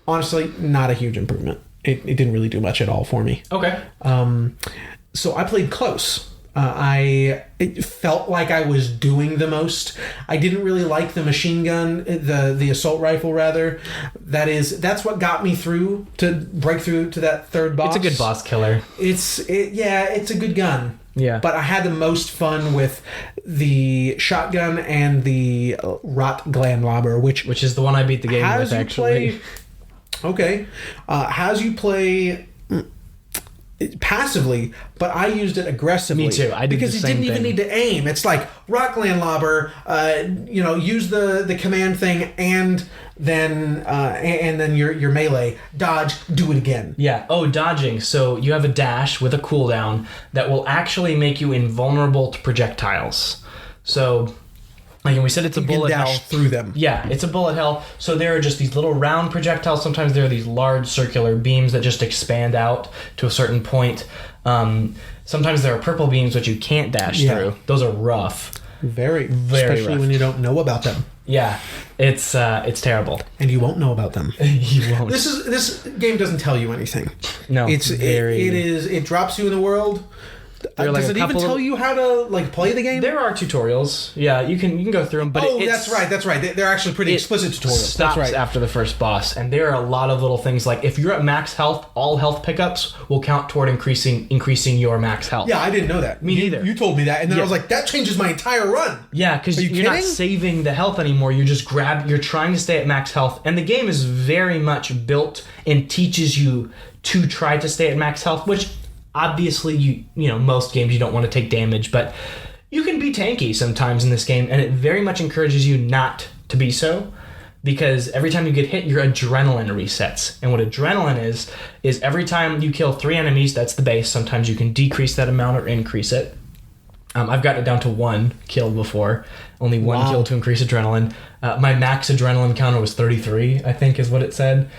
Honestly, not a huge improvement. It didn't really do much at all for me. Okay. So I played close. It felt like I was doing the most. I didn't really like the machine gun, the assault rifle rather. That's what got me through to break through to that third boss. It's a good boss killer. It's a good gun. Yeah. But I had the most fun with the shotgun and the rot gland lobber, which is the one I beat the game with actually. Okay. Has you play passively, but I used it aggressively. Me too. I did because the you same didn't even thing. need to aim. It's like rock land lobber, use the command thing and then your melee. Dodge, do it again. Yeah. Oh, dodging. So you have a dash with a cooldown that will actually make you invulnerable to projectiles. So like we said, it's a bullet hell. Dash through them. Yeah, it's a bullet hell. So there are just these little round projectiles. Sometimes there are these large circular beams that just expand out to a certain point. Sometimes there are purple beams which you can't dash through. Those are rough. Very especially rough. when you don't know about them. Yeah, it's terrible. And you won't know about them. You won't. This game doesn't tell you anything. No, it drops you in the world. Does it even tell you how to play the game? There are tutorials. Yeah, you can go through them. But that's right. They're actually pretty explicit tutorials. Stops that's right. after the first boss, and there are a lot of little things like if you're at max health, all health pickups will count toward increasing your max health. Yeah, I didn't know that. Me neither. You told me that, and then I was like, that changes my entire run. Yeah, because you're not saving the health anymore. You're trying to stay at max health, and the game is very much built and teaches you to try to stay at max health, which. Obviously, most games you don't want to take damage, but you can be tanky sometimes in this game, and it very much encourages you not to be so, because every time you get hit, your adrenaline resets. And what adrenaline is every time you kill 3 enemies, that's the base. Sometimes you can decrease that amount or increase it. I've gotten it down to 1 kill before. Only 1 kill to increase adrenaline. My max adrenaline counter was 33, I think is what it said.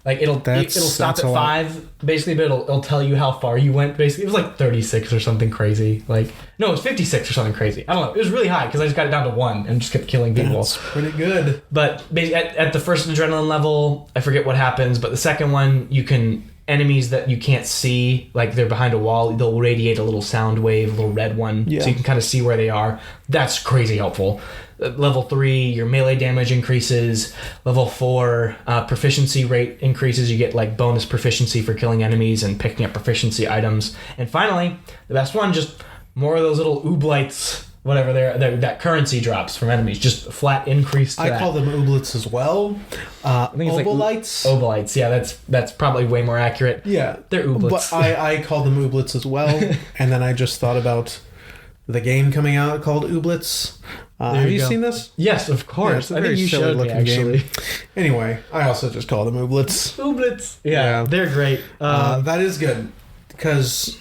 Like it'll stop at 5 basically, but it'll tell you how far you went. Basically, it was like 36 or something crazy. It was 56 or something crazy. I don't know. It was really high because I just got it down to 1 and just kept killing people. That's pretty good. But at the first adrenaline level, I forget what happens. But the second one, you can enemies that you can't see, like they're behind a wall, they'll radiate a little sound wave, a little red one, so you can kind of see where they are. That's crazy helpful. Level 3, your melee damage increases. Level 4, proficiency rate increases. You get bonus proficiency for killing enemies and picking up proficiency items. And finally, the best one, just more of those little ooblights, whatever that currency drops from enemies. Just flat increase to I that. call them ooblets as well. I think it's Obolites. Obolites, yeah, that's probably way more accurate. Yeah. They're ooblets. But I call them ooblets as well. And then I just thought about the game coming out called Ooblets. Have you seen this? Yes, of course. Yeah, I think you showed me actually. Game. Anyway, I also just call them Ooblets. Ooblets. Yeah, they're great. That is good because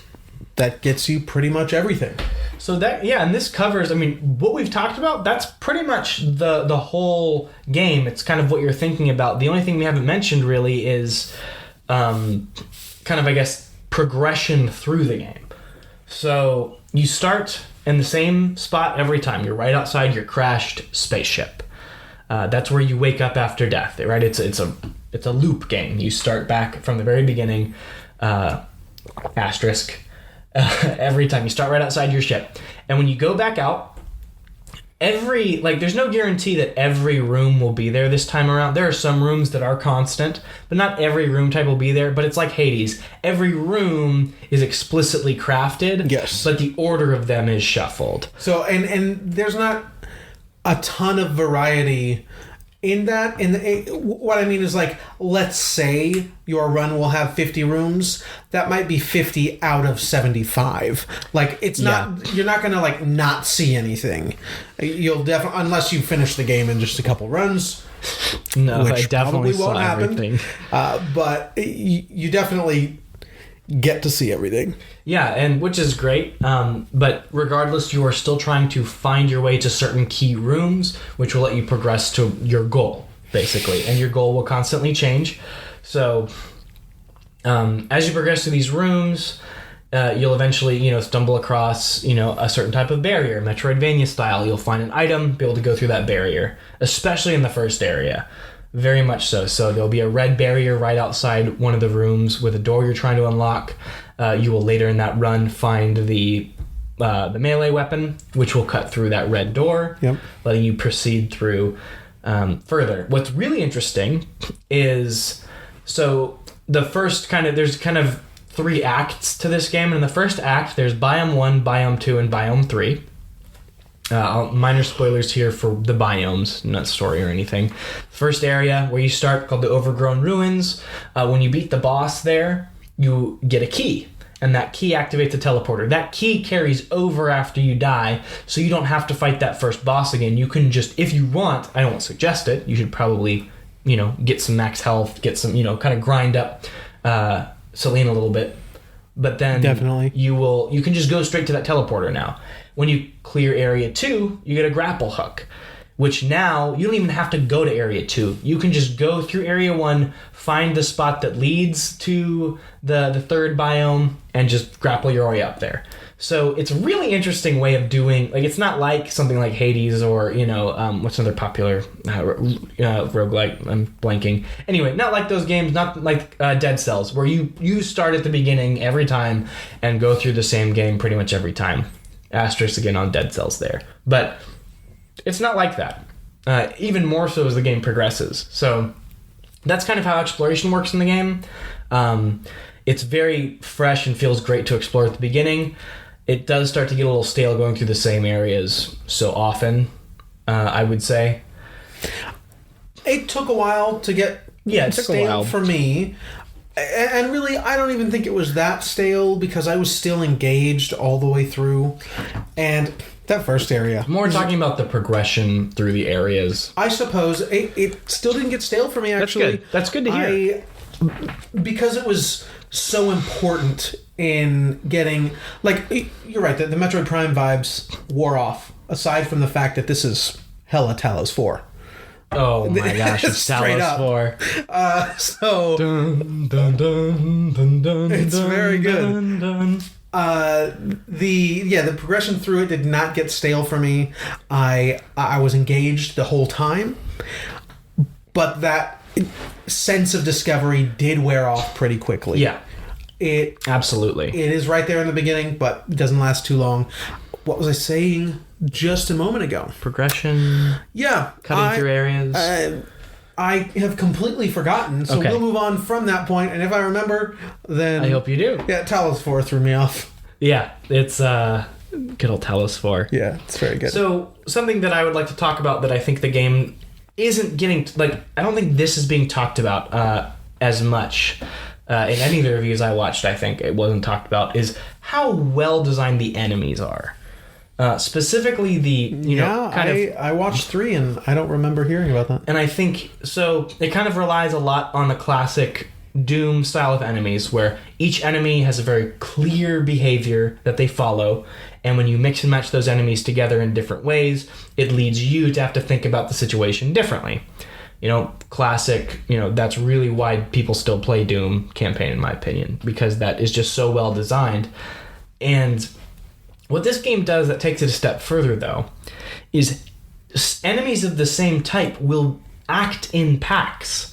that gets you pretty much everything. So that, yeah, and this covers, I mean, what we've talked about, that's pretty much the whole game. It's kind of what you're thinking about. The only thing we haven't mentioned really is kind of, I guess, progression through the game. So you start in the same spot every time. You're right outside your crashed spaceship. That's where you wake up after death, right? It's a loop game. You start back from the very beginning, asterisk, every time. You start right outside your ship. And when you go back out, there's no guarantee that every room will be there this time around. There are some rooms that are constant, but not every room type will be there. But it's like Hades. Every room is explicitly crafted, yes, but the order of them is shuffled. So, and there's not a ton of variety in that. What I mean is, like, let's say your run will have 50 rooms. That might be 50 out of 75. Like, it's not, you're not going to, like, not see anything. You'll definitely, unless you finish the game in just a couple runs. No, which I definitely probably won't saw happen. everything. But you definitely get to see everything. Yeah, and which is great. But regardless, you are still trying to find your way to certain key rooms, which will let you progress to your goal, basically. And your goal will constantly change. So as you progress through these rooms, you'll eventually, stumble across, a certain type of barrier, Metroidvania style. You'll find an item, be able to go through that barrier, especially in the first area. Very much so. So there'll be a red barrier right outside one of the rooms with a door you're trying to unlock. You will later in that run find the melee weapon, which will cut through that red door, letting you proceed through further. What's really interesting is, so there's kind of 3 acts to this game. And in the first act, there's Biome 1, Biome 2, and Biome 3. Minor spoilers here for the biomes, not story or anything. First area where you start, called the Overgrown Ruins. When you beat the boss there, you get a key, and that key activates a teleporter. That key carries over after you die, so you don't have to fight that first boss again. You can just, if you want, I don't suggest it, you should probably, get some max health, get some, kind of grind up Selene a little bit. But then definitely you can just go straight to that teleporter now. When you clear area 2, you get a grapple hook, which now you don't even have to go to area 2. You can just go through area 1, find the spot that leads to the third biome, and just grapple your way up there. So it's a really interesting way of doing, like, it's not like something like Hades or, what's another popular roguelike, I'm blanking. Anyway, not like those games, not like Dead Cells, where you start at the beginning every time and go through the same game pretty much every time. Asterisk again on Dead Cells there. But it's not like that. Even more so as the game progresses. So that's kind of how exploration works in the game. It's very fresh and feels great to explore at the beginning. It does start to get a little stale going through the same areas so often, I would say. It took a while to get stale for me. And really, I don't even think it was that stale, because I was still engaged all the way through. And that first area. More talking about the progression through the areas. I suppose it still didn't get stale for me, actually. That's good to hear. Because it was so important in getting, like, you're right, the Metroid Prime vibes wore off, aside from the fact that this is hella Talos 4. Oh my gosh, it's Talos 4. So dun, dun, dun, dun, dun, it's dun, very good. Dun, dun. The progression through it did not get stale for me. I was engaged the whole time, but that sense of discovery did wear off pretty quickly. Yeah, absolutely. It is right there in the beginning, but it doesn't last too long. What was I saying just a moment ago? Progression. Yeah. Cutting through areas. I have completely forgotten, so we'll move on from that point, and if I remember, then... I hope you do. Yeah, Talos 4 threw me off. Yeah, it's good old Talos 4. Yeah, it's very good. So, something that I would like to talk about that I think the game isn't getting... I don't think this is being talked about as much in any of the reviews I watched. I think it wasn't talked about, is how well designed the enemies are. Specifically the, I watched 3 and I don't remember hearing about that. And I think, so it kind of relies a lot on the classic Doom style of enemies where each enemy has a very clear behavior that they follow, and when you mix and match those enemies together in different ways, it leads you to have to think about the situation differently. Classic, that's really why people still play Doom campaign, in my opinion, because that is just so well designed. And what this game does that takes it a step further, though, is enemies of the same type will act in packs.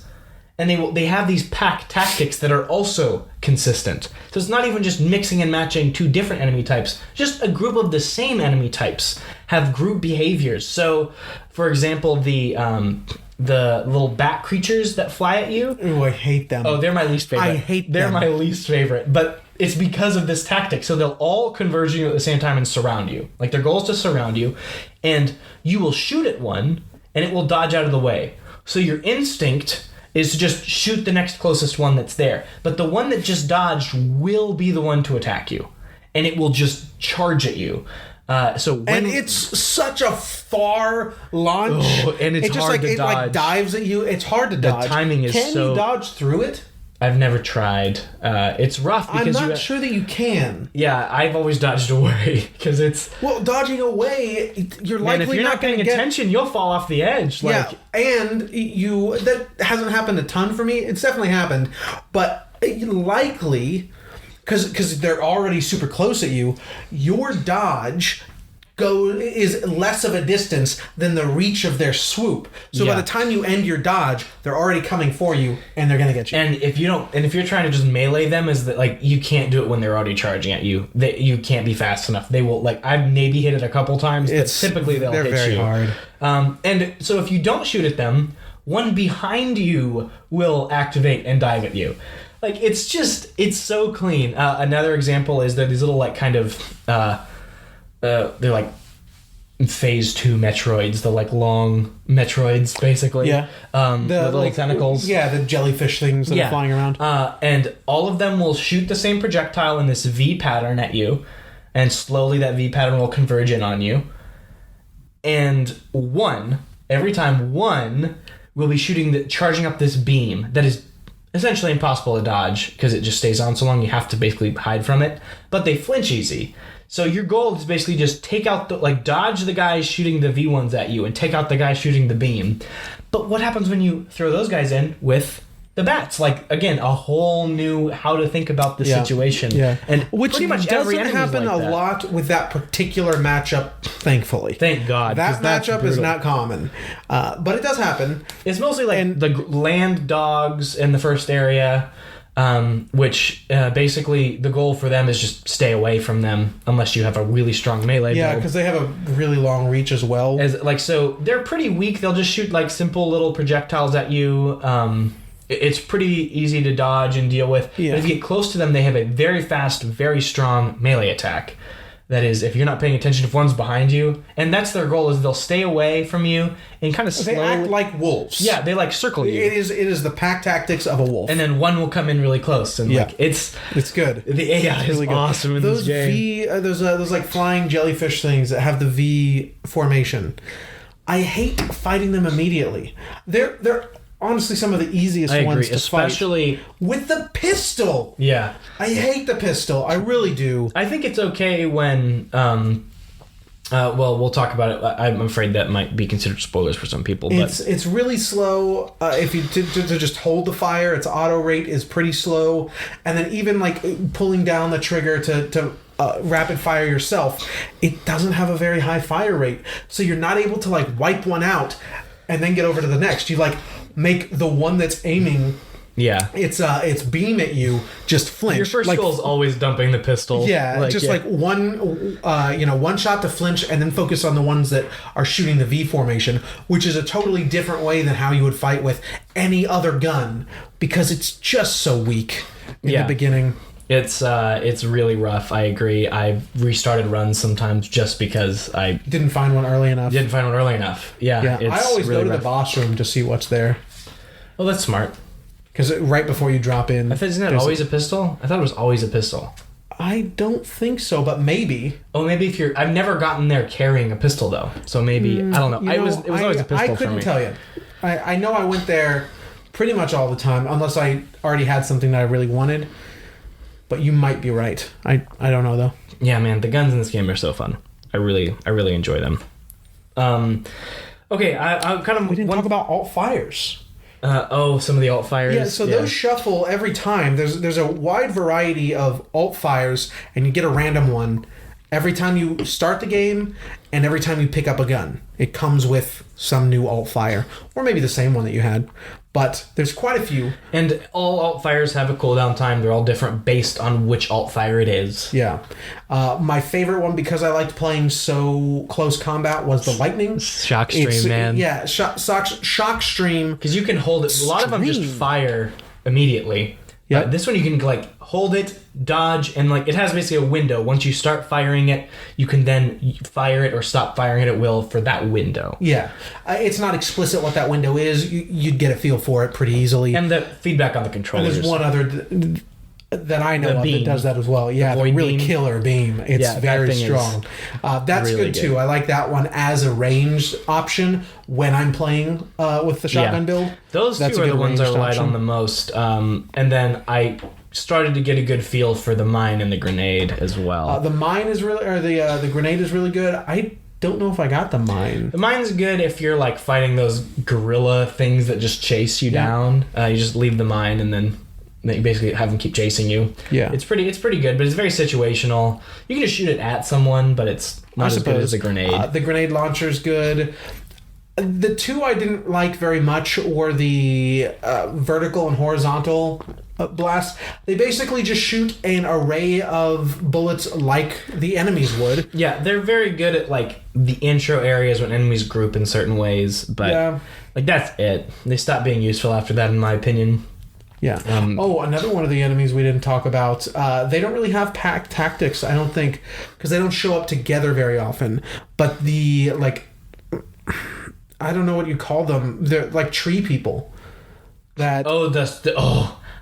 And they have these pack tactics that are also consistent. So it's not even just mixing and matching two different enemy types. Just a group of the same enemy types have group behaviors. So, for example, the little bat creatures that fly at you. Ooh, I hate them. Oh, they're my least favorite. I hate them. They're my least favorite. But it's because of this tactic. So they'll all converge you at the same time and surround you. Like, their goal is to surround you. And you will shoot at one, and it will dodge out of the way. So your instinct is to just shoot the next closest one that's there. But the one that just dodged will be the one to attack you. And it will just charge at you. And it's such a far launch. Oh, and it's just hard like to dodge. It like dives at you. It's hard to dodge. The timing is Can you dodge through it? I've never tried. It's rough because I'm not sure that you can. Yeah, I've always dodged away because it's... Well, dodging away, you're likely if you're not paying attention, you'll fall off the edge. Yeah, and that hasn't happened a ton for me. It's definitely happened, but likely, because they're already super close at you, your dodge is less of a distance than the reach of their swoop. So by the time you end your dodge, they're already coming for you, and they're gonna get you. And if you're trying to just melee them, is that like you can't do it when they're already charging at you. You can't be fast enough. They will I've maybe hit it a couple times, but typically they're hit very you. hard. And so if you don't shoot at them, one behind you will activate and dive at you. Like it's so clean. Another example is that these little they're like phase 2 Metroids, the like long Metroids basically. Yeah. The little tentacles. Yeah, the jellyfish things that are flying around. And all of them will shoot the same projectile in this V pattern at you, and slowly that V pattern will converge in on you. And every time one will be charging up this beam that is essentially impossible to dodge because it just stays on so long. You have to basically hide from it, but they flinch easy. So your goal is basically just take out dodge the guys shooting the V1s at you and take out the guy shooting the beam. But what happens when you throw those guys in with the bats? Like, again, a whole new how to think about the situation. Yeah. And which pretty much every doesn't enemy happen like a lot with that particular matchup, thankfully. Thank God. That matchup is not common. But it does happen. It's mostly the land dogs in the first area. Which basically the goal for them is just stay away from them unless you have a really strong melee build. Yeah, because they have a really long reach as well. So they're pretty weak. They'll just shoot simple little projectiles at you. It's pretty easy to dodge and deal with. Yeah. But if you get close to them, they have a very fast, very strong melee attack. That is, if you're not paying attention, if one's behind you, and that's their goal, is they'll stay away from you and kind of slowly... They act like wolves. Yeah, they circle you. It is the pack tactics of a wolf. And then one will come in really close, and it's good. The AI is really awesome in those this game. Those flying jellyfish things that have the V formation. I hate fighting them immediately. They're honestly some of the easiest ones to especially fight. With the pistol. Yeah. I hate the pistol. I really do. I think it's okay when we'll talk about it. I'm afraid that might be considered spoilers for some people, but it's really slow. If you to just hold the fire, its auto rate is pretty slow, and then even pulling down the trigger to rapid fire yourself, it doesn't have a very high fire rate, so you're not able to wipe one out and then get over to the next. You make the one that's aiming its beam at you just flinch. Your first goal is always dumping the pistol. Yeah, one shot to flinch and then focus on the ones that are shooting the V formation, which is a totally different way than how you would fight with any other gun because it's just so weak in the beginning. It's really rough. I agree. I've restarted runs sometimes just because I didn't find one early enough. Yeah. I always go to the boss room to see what's there. Well, that's smart. Because right before you drop in... Isn't that always a pistol? I thought it was always a pistol. I don't think so, but maybe. Oh, maybe if you're... I've never gotten there carrying a pistol, though. So maybe... I don't know. It was always a pistol for me. I couldn't tell you. I know I went there pretty much all the time, unless I already had something that I really wanted. But you might be right. I don't know though. Yeah, man, the guns in this game are so fun. I really enjoy them. Okay, I kind of... We didn't talk about alt fires. Some of the alt fires. Yeah, so those shuffle every time. There's a wide variety of alt fires, and you get a random one every time you start the game and every time you pick up a gun. It comes with some new alt fire, or maybe the same one that you had. But there's quite a few. And all alt fires have a cooldown time. They're all different based on which alt fire it is. Yeah. My favorite one, because I liked playing so close combat, was the lightning. Shock stream, man. Yeah, shock stream. Because you can hold it. A lot of them just fire immediately. Yeah. This one you can like hold it, dodge, and like it has basically a window. Once you start firing it, you can then fire it or stop firing it at will for that window. Yeah. It's not explicit what that window is. You'd get a feel for it pretty easily. And the feedback on the controllers. And there's one other that I know of that does that as well. Yeah, the really beam. Killer beam. It's very strong. That's really good too. I like that one as a ranged option when I'm playing with the shotgun build. Those two are the ones I relied on the most. And then I started to get a good feel for the mine and the grenade as well. The mine is really, or the grenade is really good. I don't know if I got the mine. The mine's good if you're like fighting those gorilla things that just chase you down. You just leave the mine and then you basically have them keep chasing you. Yeah. It's pretty good, but it's very situational. You can just shoot it at someone, but it's not as good as a grenade. The grenade launcher's good. The two I didn't like very much were the vertical and horizontal blast. They basically just shoot an array of bullets like the enemies would. Yeah, they're very good at like the intro areas when enemies group in certain ways, but like that's it. They stopped being useful after that, in my opinion. Yeah. Another one of the enemies we didn't talk about. They don't really have pack tactics, I don't think, because they don't show up together very often. But the I don't know what you call them. They're like tree people.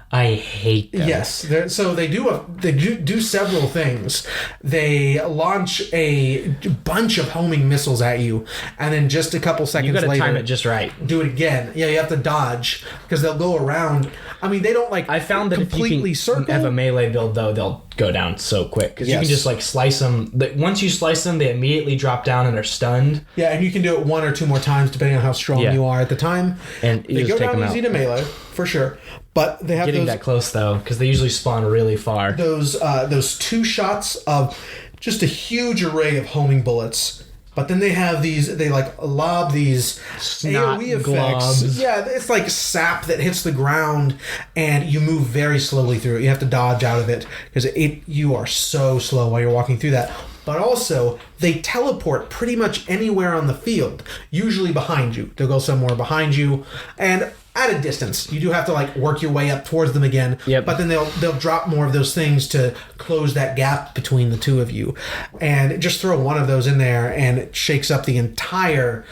I hate them. Yes, so they do several things. They launch a bunch of homing missiles at you, and then just a couple seconds later, you gotta time it just right. Do it again. Yeah, you have to dodge because they'll go around. I mean, they don't like. I found that completely if you can have a melee build though, they'll go down so quick because you can just like slice them. Once you slice them, they immediately drop down and are stunned. Yeah, and you can do it one or two more times depending on how strong you are at the time. And you they just go take down them easy out. to melee for sure. But they have getting that close though, because they usually spawn really far. Those two shots of just a huge array of homing bullets. But then they have these. They like lob these snot AOE effects. globs. Yeah, it's like sap that hits the ground, and you move very slowly through it. You have to dodge out of it because you are so slow while you're walking through that. But also, they teleport pretty much anywhere on the field, usually behind you. They'll go somewhere behind you, and at a distance. You do have to like work your way up towards them again. Yep. But then they'll drop more of those things to close that gap between the two of you. And just throw one of those in there, and it shakes up the entire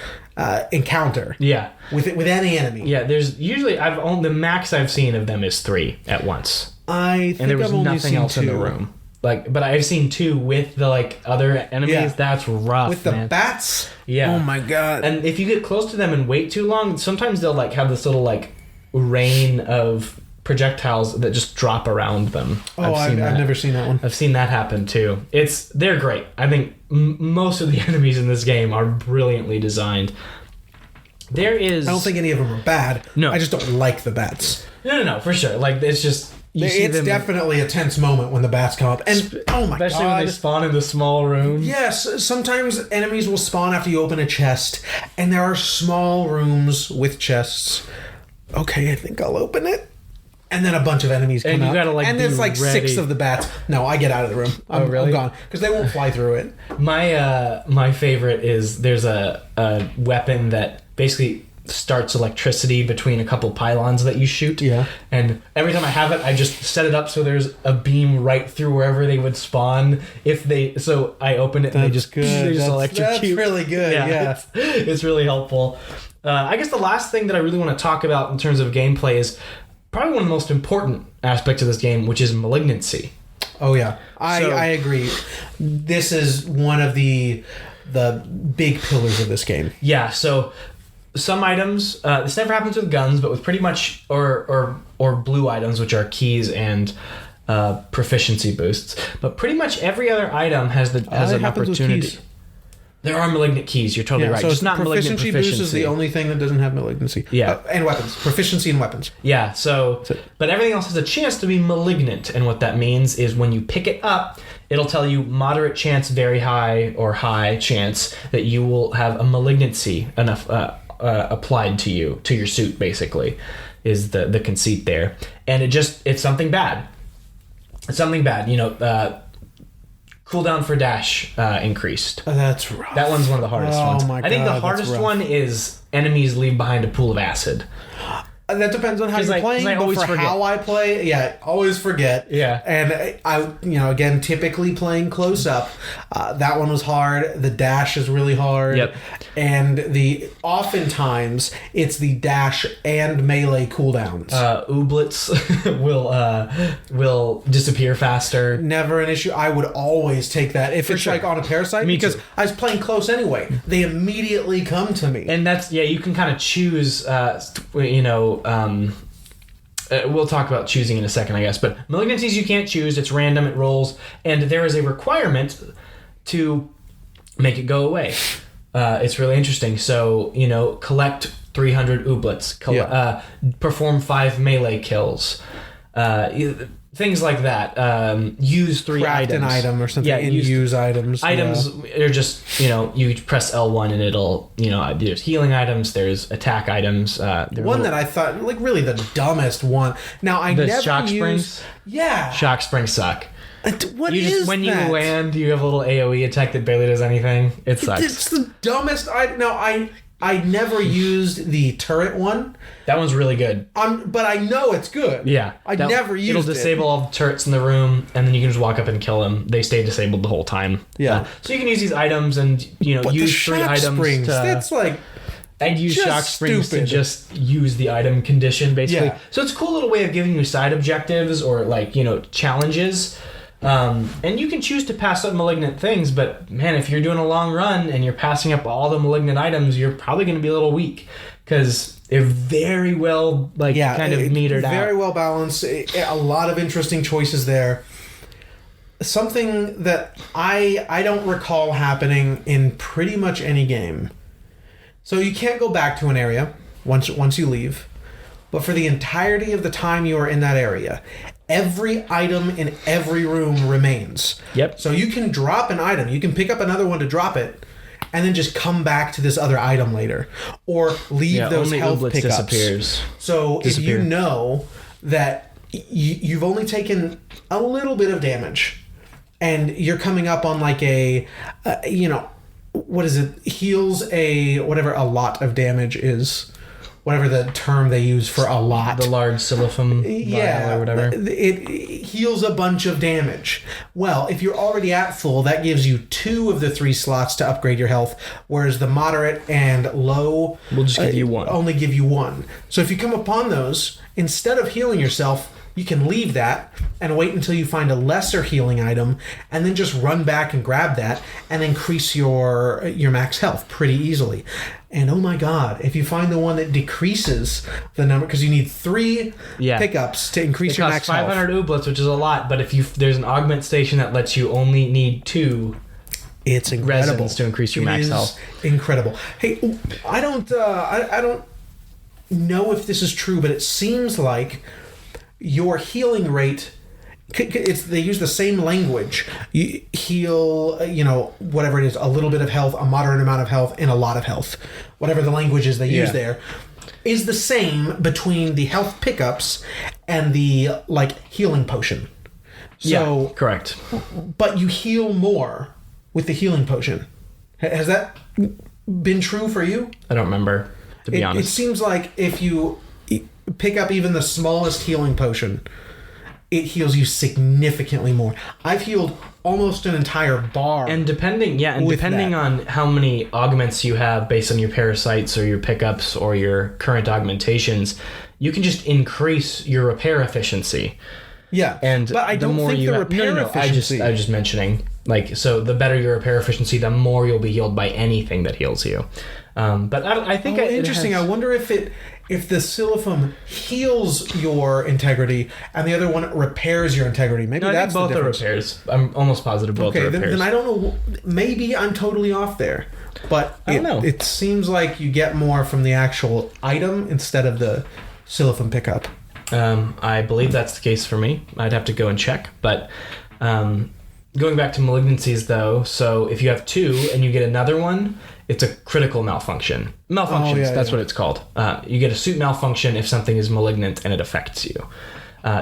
encounter. Yeah. With any enemy. Yeah, there's usually the max I've seen of them is 3 at once. I think and there was I've only nothing seen else 2. in the room. But I've seen 2 with the like other enemies. Yeah. That's rough. With the man. bats. Yeah. Oh my god. And if you get close to them and wait too long, sometimes they'll like have this little like rain of projectiles that just drop around them. Oh, I've never seen that one. I've seen that happen too. They're great. I think most of the enemies in this game are brilliantly designed. I don't think any of them are bad. No. I just don't like the bats. No, for sure. Like it's just. It's definitely a tense moment when the bats come up. And, oh my god. Especially when they spawn in the small room. Yes, sometimes enemies will spawn after you open a chest, and there are small rooms with chests. Okay, I think I'll open it. And then a bunch of enemies come out. Gotta, like, and there's like ready. 6 of the bats. No, I get out of the room. I'm gone. Because they won't fly through it. My favorite is there's a weapon that basically starts electricity between a couple pylons that you shoot. Yeah. And every time I have it, I just set it up so there's a beam right through wherever they would spawn. So I open it and they just electrocute. That's really good. Yeah. It's really helpful. I guess the last thing that I really want to talk about in terms of gameplay is probably one of the most important aspects of this game, which is malignancy. Oh yeah. I agree. This is one of the big pillars of this game. Yeah, so some items, this never happens with guns, but with pretty much or blue items, which are keys and proficiency boosts. But pretty much every other item has an opportunity. There are malignant keys. You're totally right. So Just not malignant proficiency. Boost is the only thing that doesn't have malignancy. Yeah, and weapons. Proficiency in weapons. Yeah. But everything else has a chance to be malignant, and what that means is when you pick it up, it'll tell you moderate chance, very high, or high chance that you will have a malignancy enough applied to your suit. Basically, is the conceit there, and it's something bad. It's something bad. Cooldown for dash increased. That's rough. That one's one of the hardest ones. Oh my god! I think the hardest one is enemies leave behind a pool of acid. That depends on how you're playing, but for how I play, always forget. Yeah. And again, typically playing close up, that one was hard. The dash is really hard. Yep. And oftentimes it's the dash and melee cooldowns. Ooblets will disappear faster. Never an issue. I would always take that if it's like on a parasite, because I was playing close anyway. They immediately come to me. And that's you can kind of choose. We'll talk about choosing in a second, I guess. But malignancies you can't choose. It's random. It rolls, and there is a requirement to make it go away. It's really interesting. So collect 300 ooblets. Perform 5 melee kills. Things like that. Use 3 Craft items. An item or something. Yeah, use items. Items are just, you press L1 and it'll, there's healing items, there's attack items. One that I thought, really the dumbest one. Now, I never shock springs? Yeah. Shock springs suck. When you land, you have a little AoE attack that barely does anything. It sucks. It's the dumbest. I never used the turret one. That one's really good. But I know it's good. Yeah. I never used it. It'll disable all the turrets in the room, and then you can just walk up and kill them. They stay disabled the whole time. Yeah. So you can use these items and, use 3 items springs, that's like... I'd use shock springs to just use the item condition, basically. Yeah. So it's a cool little way of giving you side objectives or, challenges. And you can choose to pass up malignant things, but man, if you're doing a long run and you're passing up all the malignant items, you're probably going to be a little weak because they're very well kind of metered out. Very well balanced. A lot of interesting choices there. Something that I don't recall happening in pretty much any game. So you can't go back to an area once you leave, but for the entirety of the time you are in that area, every item in every room remains. Yep. So you can drop an item. You can pick up another one to drop it, and then just come back to this other item later, or leave those health pickups. Disappears. So if you know that you've only taken a little bit of damage, and you're coming up on what is it? Heals whatever a lot of damage is. Whatever the term they use for a lot. The large siliphium vial or whatever. It heals a bunch of damage. Well, if you're already at full, that gives you 2 of the 3 slots to upgrade your health, whereas the moderate and low will just give you 1. Only give you 1. So if you come upon those, instead of healing yourself, you can leave that and wait until you find a lesser healing item, and then just run back and grab that and increase your max health pretty easily. And oh my god, if you find the one that decreases the number, because you need 3 pickups to increase your max health. 500 ooblets, which is a lot, but if there's an augment station that lets you only need 2 it's incredible resins to increase your max health. Incredible. Hey, I don't know if this is true, but it seems like your healing rate, they use the same language. You heal, whatever it is, a little bit of health, a moderate amount of health, and a lot of health. Whatever the language is they use there is the same between the health pickups and the healing potion. So correct. But you heal more with the healing potion. Has that been true for you? I don't remember, to be honest. It seems like if you pick up even the smallest healing potion, it heals you significantly more. I've healed almost an entire bar. And depending on how many augments you have based on your parasites or your pickups or your current augmentations, you can just increase your repair efficiency. Yeah, but I don't think the repair efficiency. I was just mentioning. Like, so the better your repair efficiency, the more you'll be healed by anything that heals you. But I think interesting. I wonder if the Siliphium heals your integrity and the other one repairs your integrity. Maybe that's both the difference. are repairs. I'm almost positive both are repairs. Then I don't know. Maybe I'm totally off there. But I don't know. It seems like you get more from the actual item instead of the Siliphium pickup. I believe that's the case for me. I'd have to go and check. But going back to malignancies, though, so if you have 2 and you get another one, it's a critical malfunction. Malfunctions, that's what it's called. You get a suit malfunction if something is malignant and it affects you.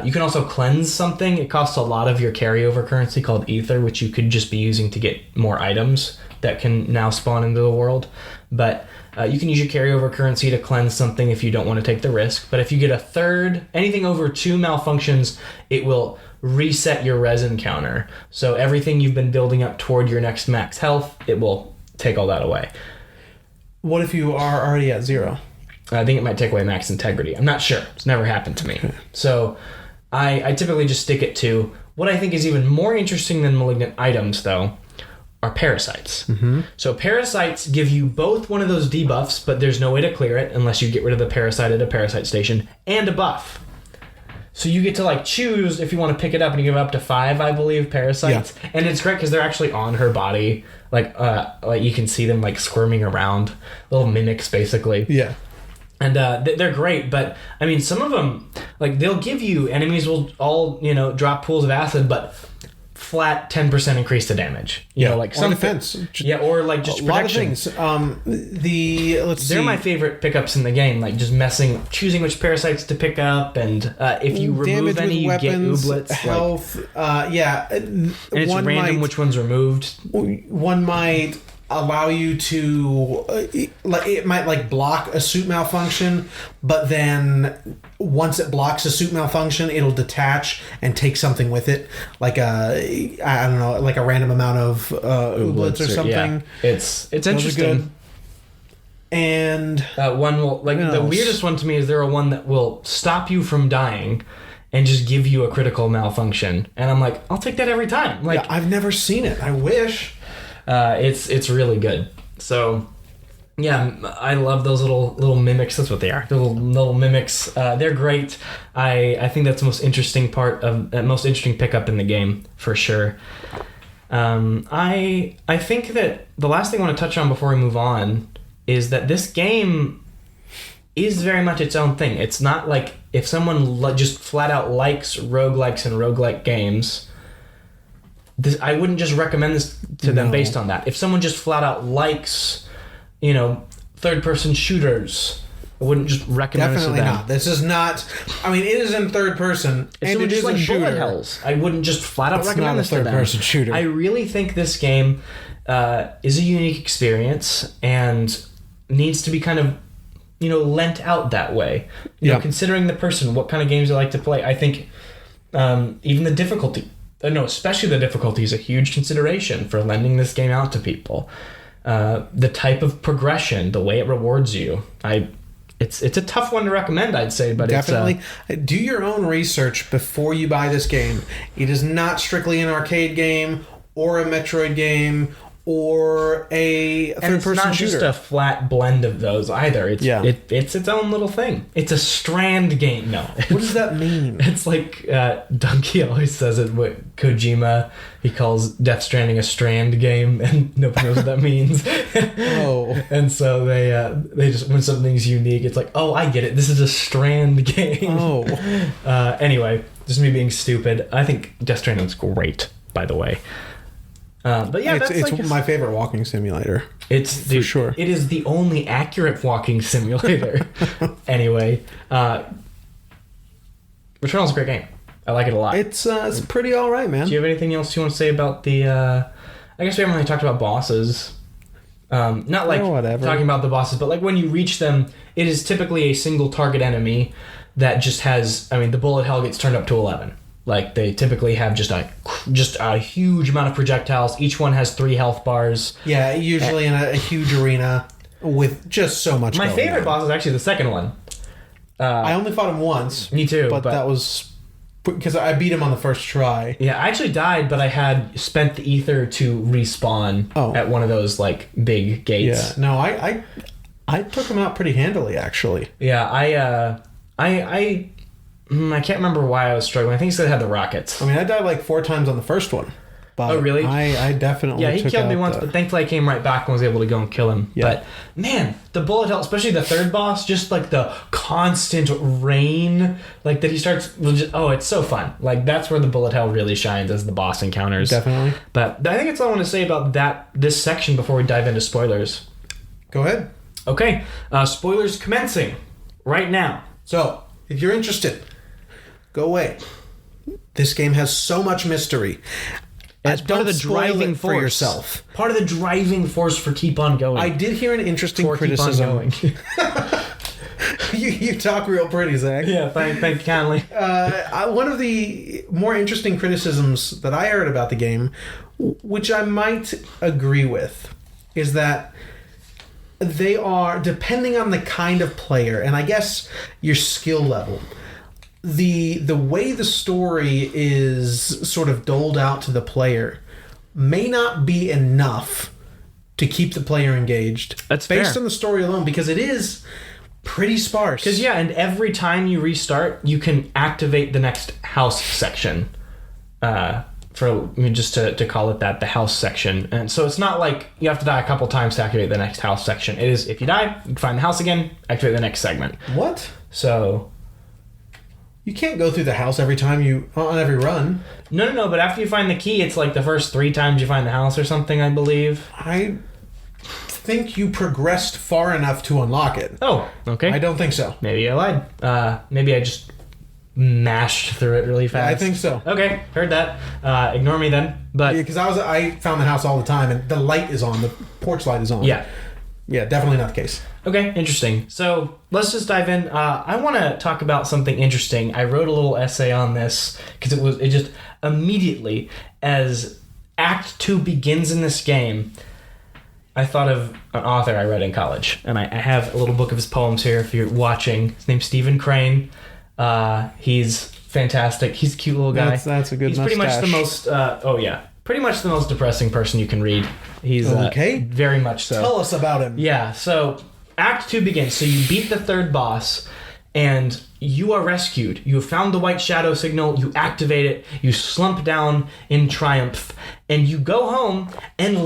You can also cleanse something. It costs a lot of your carryover currency called ether, which you could just be using to get more items that can now spawn into the world. But you can use your carryover currency to cleanse something if you don't want to take the risk. But if you get a third, anything over 2 malfunctions, it will reset your resin counter. So everything you've been building up toward your next max health, it will take all that away. What if you are already at 0? I think it might take away max integrity. I'm not sure. It's never happened to me. Okay. So I typically just stick it to what I think is even more interesting than malignant items, though, are parasites. Mm-hmm. So parasites give you both one of those debuffs, but there's no way to clear it unless you get rid of the parasite at a parasite station, and a buff. So you get to like choose if you want to pick it up, and you give up to 5, I believe, parasites. Yeah. And it's great because they're actually on her body. Like you can see them like squirming around, little mimics basically. Yeah. And they're great, but I mean, some of them, like they'll give you, enemies will all, drop pools of acid, but flat 10% increase to damage. You know, like some defense. Yeah, or like just protection. A lot of things. They're my favorite pickups in the game, like just choosing which parasites to pick up, and if you remove any, you get ooblets. Health, and it's random which one's removed. One might allow you to it might like block a suit malfunction, but then once it blocks a suit malfunction, it'll detach and take something with it, like a random amount of ooblets or something. Yeah. It's interesting. And one will the weirdest one to me is there a one that will stop you from dying and just give you a critical malfunction, and I'm like, I'll take that every time. Like, I've never seen it. I wish. It's really good. So, yeah, I love those little mimics. That's what they are. The little mimics. They're great. I think that's the most interesting most interesting pickup in the game for sure. I think that the last thing I want to touch on before we move on is that this game is very much its own thing. It's not like if someone just flat out likes roguelikes and roguelike games. I wouldn't just recommend this to them based on that. If someone just flat out likes, third-person shooters, I wouldn't just recommend this to them. Definitely not. This is not. I mean, it is in third person, and it is a shooter. Bullet hells, I wouldn't just flat out recommend this to them. It's not a third-person shooter. I really think this game is a unique experience and needs to be kind of, lent out that way. Considering the person, what kind of games they like to play. I think even the difficulty. Especially the difficulty is a huge consideration for lending this game out to people. The type of progression, the way it rewards you. It's a tough one to recommend, I'd say, but definitely do your own research before you buy this game. It is not strictly an arcade game or a Metroid game or a third-person shooter. It's not just a flat blend of those either. It's its own little thing. It's a strand game. No. What does that mean? It's like Donkey always says it. What Kojima, he calls Death Stranding a strand game, and nobody knows what that means. Oh. And so they just, when something's unique, it's like, oh, I get it. This is a strand game. Oh. Anyway, just me being stupid. I think Death Stranding's great, by the way. But yeah, it's my favorite walking simulator. It's for sure. It is the only accurate walking simulator. Anyway, Returnal's a great game. I like it a lot. It's pretty all right, man. Do you have anything else you want to say about the? I guess we haven't really talked about bosses. Not like talking about the bosses, but like when you reach them, it is typically a single target enemy that just has. I mean, the bullet hell gets turned up to 11. Like, they typically have just a huge amount of projectiles. Each one has 3 health bars. Yeah, usually in a huge arena with just so much. My favorite boss is actually the second one. I only fought him once. Me too. But that was because I beat him on the first try. Yeah, I actually died, but I had spent the ether to respawn at one of those like big gates. Yeah, no, I took him out pretty handily, actually. Yeah, I can't remember why I was struggling. I think it's because I had the rockets. I mean, I died like 4 times on the first one. But oh, really? I definitely he killed me once, but thankfully I came right back and was able to go and kill him. Yeah. But, man, the bullet hell, especially the third boss, just like the constant rain, like that he starts... it's so fun. Like, that's where the bullet hell really shines, as the boss encounters. Definitely. But I think that's all I want to say about this section before we dive into spoilers. Go ahead. Okay. Spoilers commencing right now. So, if you're interested, go away. This game has so much mystery. As part of the driving force for yourself. Part of the driving force for keep on going. I did hear an interesting criticism. You talk real pretty, Zach. Yeah, thank you kindly. One of the more interesting criticisms that I heard about the game, which I might agree with, is that they are, depending on the kind of player, and I guess your skill level, the way the story is sort of doled out to the player may not be enough to keep the player engaged. That's based fair. on the story alone, because it is pretty sparse. Because and every time you restart, you can activate the next house section. Just to call it that, the house section. And so it's not like you have to die a couple times to activate the next house section. It is, if you die, you can find the house again, activate the next segment. What? So... You can't go through the house every time on every run. No, but after you find the key, it's like the first 3 times you find the house or something, I believe. I think you progressed far enough to unlock it. Oh, okay. I don't think so. Maybe I lied. Maybe I just mashed through it really fast. Yeah, I think so. Okay, heard that. Ignore me then. But because I found the house all the time, and the light is on. The porch light is on. Yeah. Yeah, definitely not the case. Okay, interesting. So let's just dive in. I want to talk about something interesting. I wrote a little essay on this because it just immediately, as Act 2 begins in this game, I thought of an author I read in college. And I have a little book of his poems here if you're watching. His name's Stephen Crane. He's fantastic. He's a cute little guy. That's a good He's mustache. pretty much the most... pretty much the most depressing person you can read. He's okay. Very much so. Tell us about him. Yeah, so Act 2 begins. So you beat the third boss, and you are rescued. You have found the white shadow signal, you activate it, you slump down in triumph, and you go home and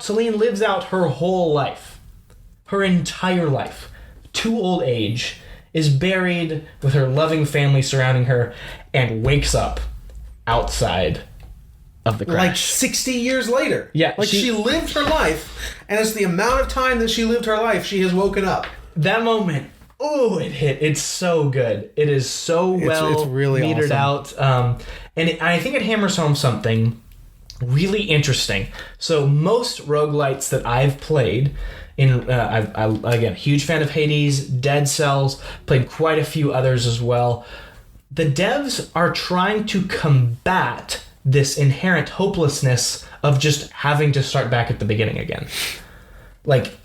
Celine lives out her whole life. Her entire life. To old age, is buried with her loving family surrounding her, and wakes up outside of the crash. Like 60 years later. Yeah. Like she lived her life, and it's the amount of time that she lived her life, she has woken up. That moment, it hit. It's so good. It is so well it's really metered awesome. out. I think it hammers home something really interesting. So most roguelites that I've played, again, huge fan of Hades, Dead Cells, played quite a few others as well. The devs are trying to combat this inherent hopelessness of just having to start back at the beginning again. Like,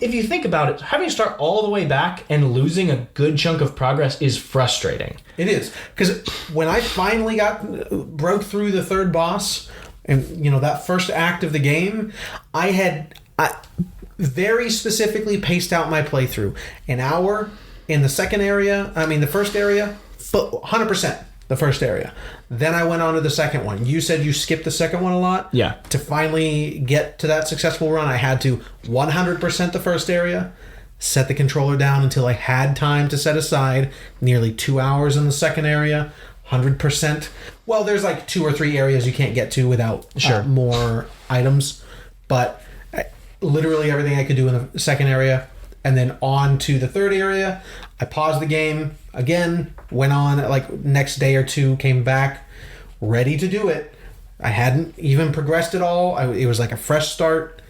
if you think about it, having to start all the way back and losing a good chunk of progress is frustrating. It is. Because when I finally broke through the third boss, and, that first act of the game, I very specifically paced out my playthrough. An hour in the first area, but 100%. The first area. Then I went on to the second one. You said you skipped the second one a lot? Yeah. To finally get to that successful run, I had to 100% the first area, set the controller down until I had time to set aside, nearly 2 hours in the second area, 100%. Well, there's like 2 or 3 areas you can't get to without more items, but literally everything I could do in the second area. And then on to the third area, I paused the game again, went on like next day or 2, came back, ready to do it. I hadn't even progressed at all. It was like a fresh start.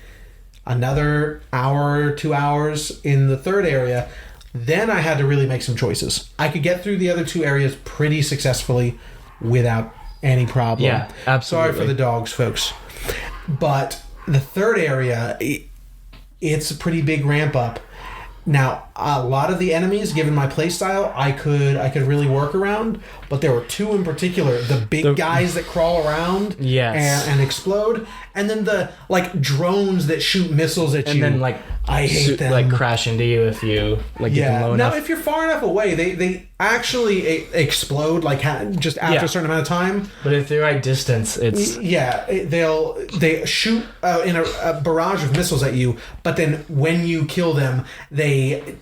Another hour, 2 hours in the third area. Then I had to really make some choices. I could get through the other 2 areas pretty successfully without any problem. Yeah, absolutely. Sorry for the dogs, folks. But the third area, it's a pretty big ramp up. Now, a lot of the enemies, given my playstyle, I could really work around, but there were two in particular: the big guys that crawl around, and explode, and then the like drones that shoot missiles at you. And then I hate them. Like crash into you if you get them low enough. Now, if you're far enough away, they actually explode just after a certain amount of time. But if they're right distance, it's they shoot in a barrage of missiles at you. But then when you kill them, they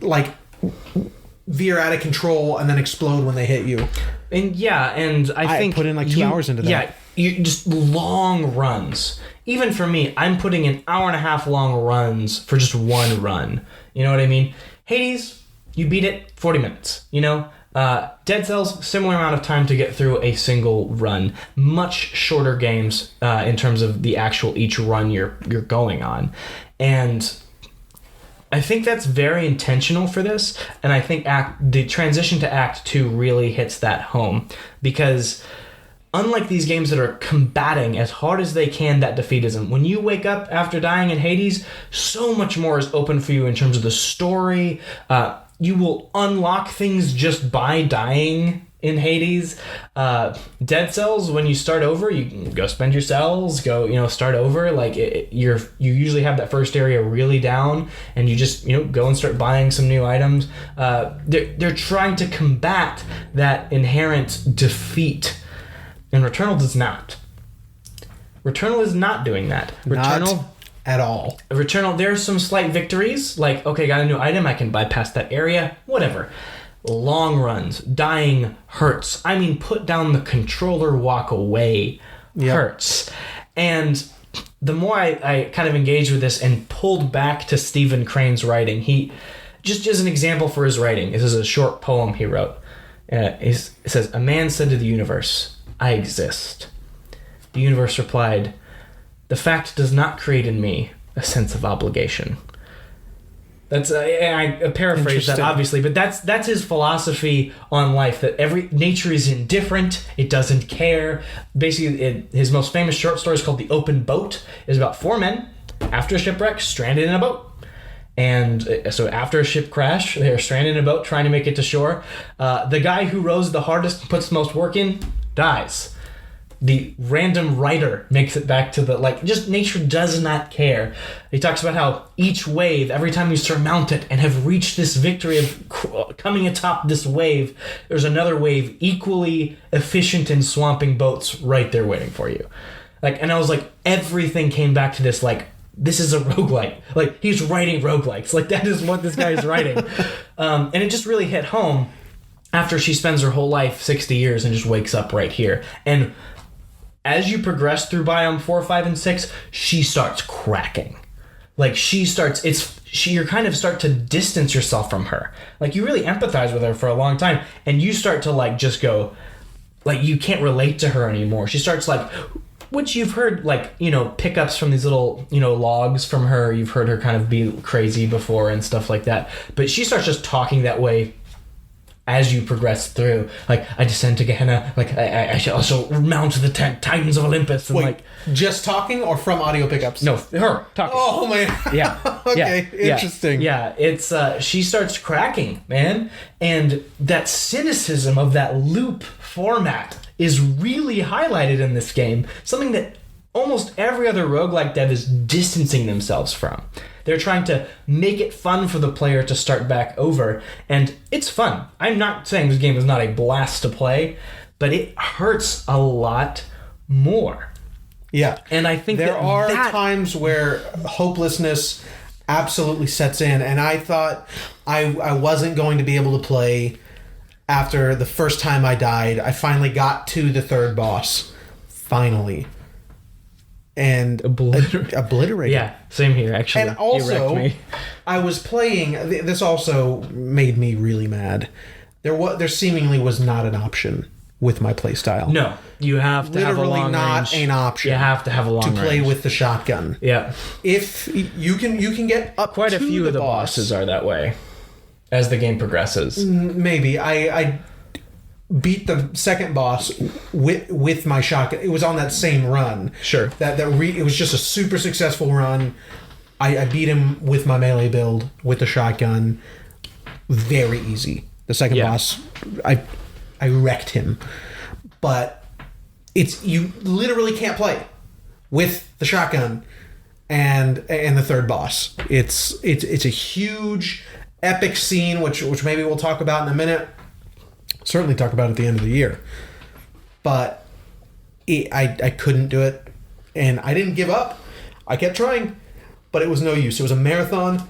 veer out of control and then explode when they hit you. And I think put in 2 hours into that. Yeah, you just long runs. Even for me, I'm putting in 1.5 hour long runs for just one run. You know what I mean? Hades, you beat it 40 minutes. Dead Cells, similar amount of time to get through a single run. Much shorter games in terms of the actual each run you're going on, and I think that's very intentional for this, and I think the transition to Act 2 really hits that home, because unlike these games that are combating as hard as they can that defeatism, when you wake up after dying in Hades, so much more is open for you in terms of the story. You will unlock things just by dying in Hades. Dead Cells, when you start over, you can go spend your cells, start over. You usually have that first area really down, and you just go and start buying some new items. They're trying to combat that inherent defeat, and Returnal does not. Returnal is not doing that. Not at all. Returnal, there's some slight victories, like, okay, got a new item, I can bypass that area, whatever. Long runs, dying hurts. I mean, put down the controller, walk away hurts. And the more I kind of engaged with this and pulled back to Stephen Crane's writing, he, just as an example for his writing, this is a short poem he wrote. It says, "A man said to the universe, 'I exist.' The universe replied, 'The fact does not create in me a sense of obligation.'" That's I paraphrase that obviously, but that's his philosophy on life. That nature is indifferent; it doesn't care. Basically, his most famous short story is called "The Open Boat." It's about 4 men after a shipwreck, stranded in a boat. And so after a ship crash, they're stranded in a boat trying to make it to shore. The guy who rows the hardest and puts the most work in dies. The random writer makes it back to just nature does not care. He talks about how each wave, every time you surmount it and have reached this victory of coming atop this wave, there's another wave equally efficient in swamping boats right there waiting for you. And I was everything came back to this, this is a roguelike. He's writing roguelikes. That is what this guy is writing. And it just really hit home after she spends her whole life, 60 years, and just wakes up right here. And as you progress through biome 4, 5, and 6, she starts cracking. You kind of start to distance yourself from her. You really empathize with her for a long time, and you start to just go, you can't relate to her anymore. She starts which you've heard pickups from these little logs from her. You've heard her kind of be crazy before and stuff like that. But she starts just talking that way as you progress through. I descend to Gehenna. I shall also mount the Titans of Olympus. And just talking or from audio pickups? No, her talking. Oh man. Yeah. Okay. Yeah. Interesting. Yeah. It's she starts cracking, man, and that cynicism of that loop format is really highlighted in this game. Something that almost every other roguelike dev is distancing themselves from. They're trying to make it fun for the player to start back over, and it's fun. I'm not saying this game is not a blast to play, but it hurts a lot more. Yeah. And I think there are times where hopelessness absolutely sets in, and I thought I wasn't going to be able to play after the first time I died. I finally got to the third boss. Finally. And obliterated. Yeah, same here, actually. And also, I was playing. This also made me really mad. There seemingly was not an option with my playstyle. No, you have to have a long range. Literally not an option. You have to have a long range to play with the shotgun. Yeah. If you can get up quite a to few the of the bosses are that way as the game progresses. Maybe I beat the second boss with my shotgun. It was on that same run. Sure. It was just a super successful run. I beat him with my melee build with the shotgun. Very easy. The second boss, I wrecked him. But you literally can't play with the shotgun and the third boss. It's a huge epic scene, which maybe we'll talk about in a minute. Certainly talk about at the end of the year. But I couldn't do it, and I didn't give up. I kept trying, but it was no use. It was a marathon,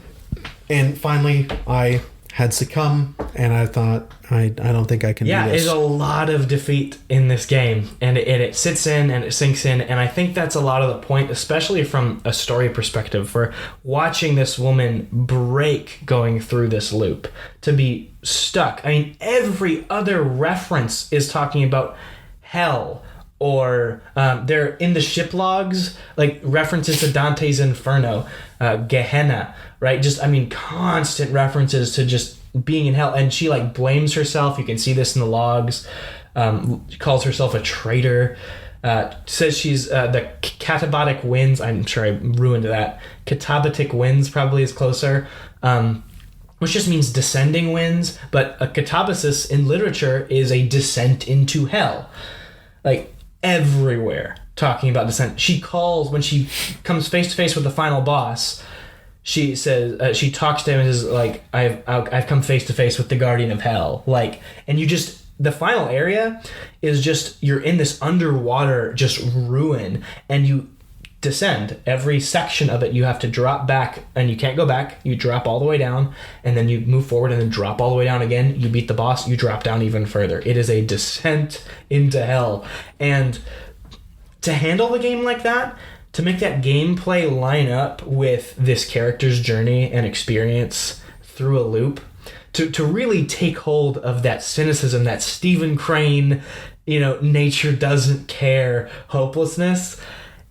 and finally I had succumbed, and I thought, I don't think I can do this. Yeah, there's a lot of defeat in this game, and it sits in and it sinks in, and I think that's a lot of the point, especially from a story perspective, for watching this woman break going through this loop, to be stuck. I mean, every other reference is talking about hell, or they're in the ship logs, like references to Dante's Inferno, Gehenna, right? Just, I mean, constant references to just being in hell. And she like blames herself. You can see this in the logs. She calls herself a traitor. Says she's the katabatic winds. I'm sure I ruined that. Katabatic winds probably is closer. Which just means descending winds. But a katabasis in literature is a descent into hell. Like, everywhere talking about descent. She calls, when she comes face to face with the final boss, she says, she talks to him and is like, I've come face to face with the guardian of hell. Like, and you just, the final area is just, you're in this underwater just ruin, and you descend. Every section of it you have to drop back, and you can't go back. You drop all the way down, and then you move forward and then drop all the way down again. You beat the boss, you drop down even further. It is a descent into hell. And to handle the game like that, to make that gameplay line up with this character's journey and experience through a loop, to really take hold of that cynicism, that Stephen Crane, nature doesn't care hopelessness,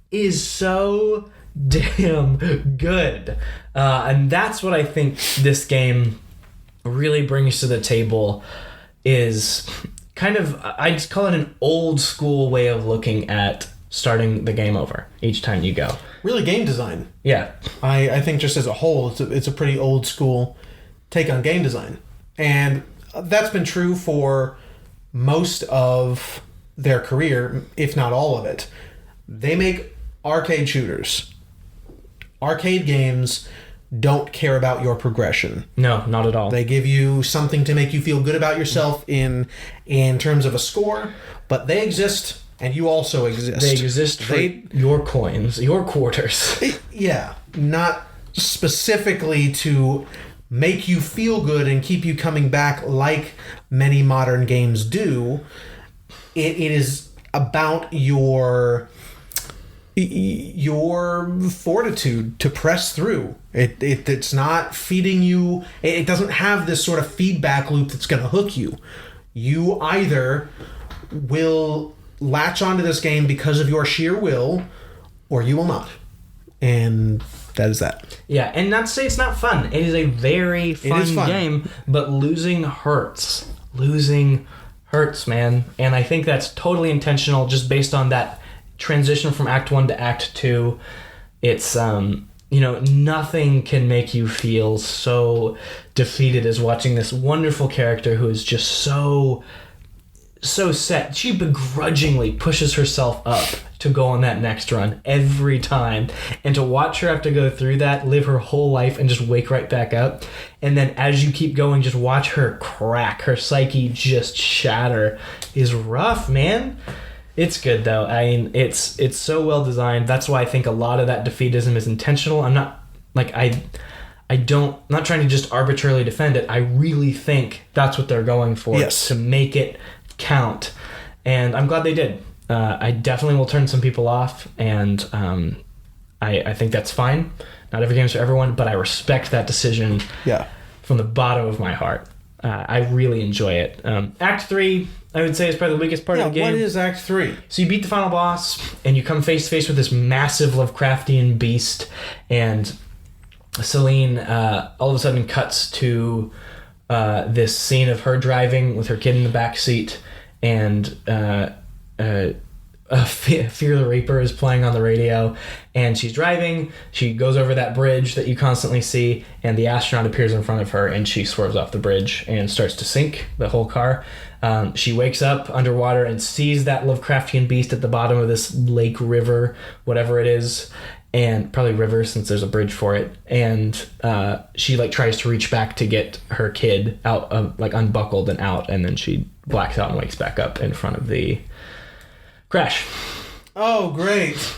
is so damn good. And that's what I think this game really brings to the table, is kind of, I just call it an old school way of looking at starting the game over each time you go. Really game design. Yeah. I think just as a whole, it's a pretty old school take on game design. And that's been true for most of their career, if not all of it. They make arcade shooters. Arcade games don't care about your progression. No, not at all. They give you something to make you feel good about yourself in terms of a score, but they exist, and you also exist. They exist for your coins, your quarters. Yeah, not specifically to make you feel good and keep you coming back like many modern games do. It is about your fortitude to press through. It's not feeding you. It doesn't have this sort of feedback loop that's going to hook you. You either will latch onto this game because of your sheer will, or you will not. And that is that. Yeah, and not to say it's not fun. It is a very fun game, but losing hurts. Losing hurts, man. And I think that's totally intentional, just based on that transition from Act 1 to Act 2. It's, nothing can make you feel so defeated as watching this wonderful character who is just so set. She begrudgingly pushes herself up to go on that next run every time. And to watch her have to go through that, live her whole life, and just wake right back up. And then as you keep going, just watch her crack, her psyche just shatter, is rough, man. It's good, though. I mean, it's so well designed. That's why I think a lot of that defeatism is intentional. I'm not, I'm not trying to just arbitrarily defend it. I really think that's what they're going for. Yes. To make it count. And I'm glad they did. I definitely will turn some people off, and I think that's fine. Not every game's for everyone, but I respect that decision from the bottom of my heart. I really enjoy it. Act 3, I would say, is probably the weakest part of the game. What is Act 3? So you beat the final boss, and you come face to face with this massive Lovecraftian beast, and Celine all of a sudden cuts to this scene of her driving with her kid in the back seat, and Fear the Reaper is playing on the radio, and she's driving. She goes over that bridge that you constantly see, and the astronaut appears in front of her, and she swerves off the bridge and starts to sink the whole car. She wakes up underwater and sees that Lovecraftian beast at the bottom of this lake, river, whatever it is, and probably river since there's a bridge for it. And she like tries to reach back to get her kid out, like unbuckled and out, and then she blacks out and wakes back up in front of the crash. Oh, great.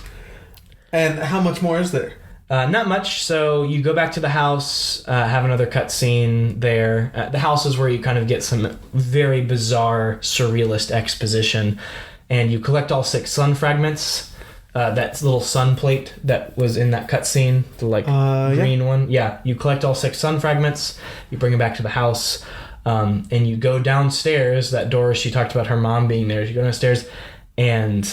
And how much more is there? Not much. So you go back to the house, have another cutscene there. The house is where you kind of get some very bizarre, surrealist exposition. And you collect all 6 sun fragments. That little sun plate that was in that cutscene, the green one. Yeah, you collect all 6 sun fragments. You bring them back to the house. And you go downstairs. That door, she talked about her mom being there. You go downstairs. And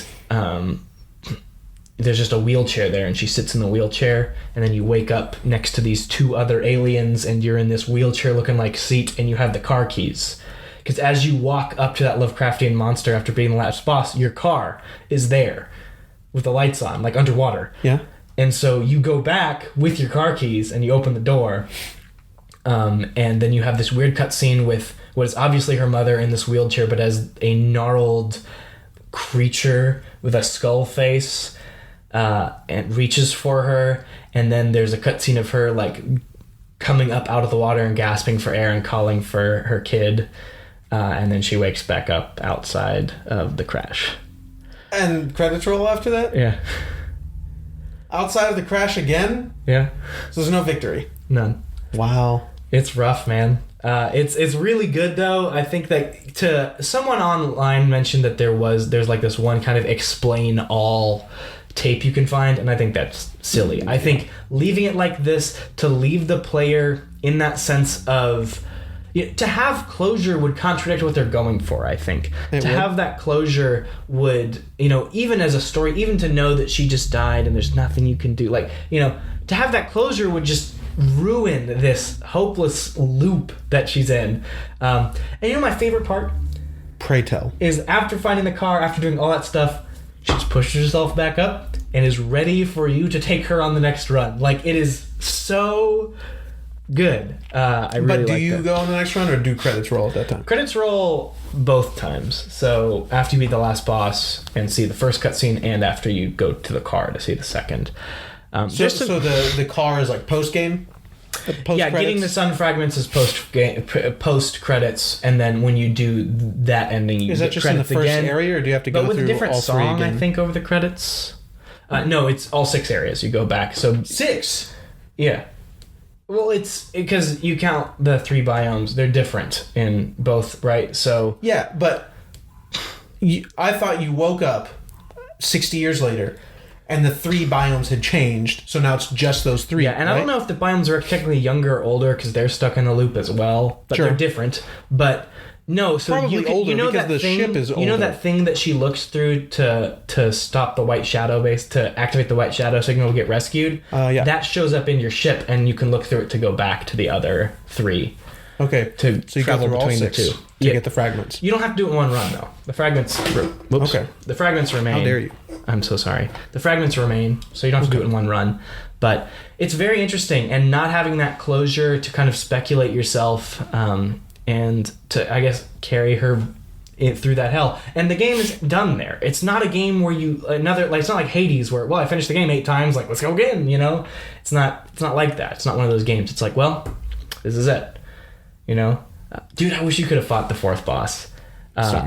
there's just a wheelchair there, and she sits in the wheelchair, and then you wake up next to these 2 other aliens, and you're in this wheelchair-looking like seat, and you have the car keys. Because as you walk up to that Lovecraftian monster after being the last boss, your car is there with the lights on, like underwater. Yeah. And so you go back with your car keys, and you open the door, and then you have this weird cutscene with what is obviously her mother in this wheelchair, but as a gnarled creature with a skull face, and reaches for her, and then there's a cutscene of her like coming up out of the water and gasping for air and calling for her kid, and then she wakes back up outside of the crash. And credits roll after that? Yeah. Outside of the crash again? Yeah. So there's no victory? None. Wow. It's rough, man. It's really good though. I think that someone online mentioned that there's like this one kind of explain all tape you can find, and I think that's silly. I think leaving it like this to leave the player in that sense of to have closure would contradict what they're going for. I think have that closure would, even as a story, even to know that she just died and there's nothing you can do, to have that closure would just ruin this hopeless loop that she's in. And my favorite part? Pray tell. Is after finding the car, after doing all that stuff, she just pushes herself back up and is ready for you to take her on the next run. Like, it is so good. I really like that. But do you go on the next run, or do credits roll at that time? Credits roll both times. So after you beat the last boss and see the first cutscene, and after you go to the car to see the second. So the car is like post-game? Yeah, getting the sun fragments is post credits, and then when you do that ending, you get credits again. Is that just in the first area, or do you have to go through all 3 again? But with a different song, I think, over the credits. No, it's all 6 areas. You go back. So 6? Yeah. Well, it's because you count the 3 biomes. They're different in both, right? So yeah, but I thought you woke up 60 years later and the 3 biomes had changed, so now it's just those 3. Yeah, and right? I don't know if the biomes are technically younger or older because they're stuck in the loop as well, but they're different. But no, so probably older because that the ship is older. You know that thing that she looks through to stop the white shadow base, to activate the white shadow signal to get rescued? Yeah. That shows up in your ship, and you can look through it to go back to the other 3. Okay, so you travel between the 2 to get the fragments. You don't have to do it in one run though. The fragments. Whoops. Okay. The fragments remain. How dare you? I'm so sorry. The fragments remain, so you don't have to do it in one run. But it's very interesting, and not having that closure to kind of speculate yourself, and to, I guess, carry her through that hell. And the game is done there. It's not a game where it's not like Hades where, I finished the game 8 times, like, let's go again, It's not like that. It's not one of those games. It's like, well, this is it. Dude, I wish you could have fought the 4th boss.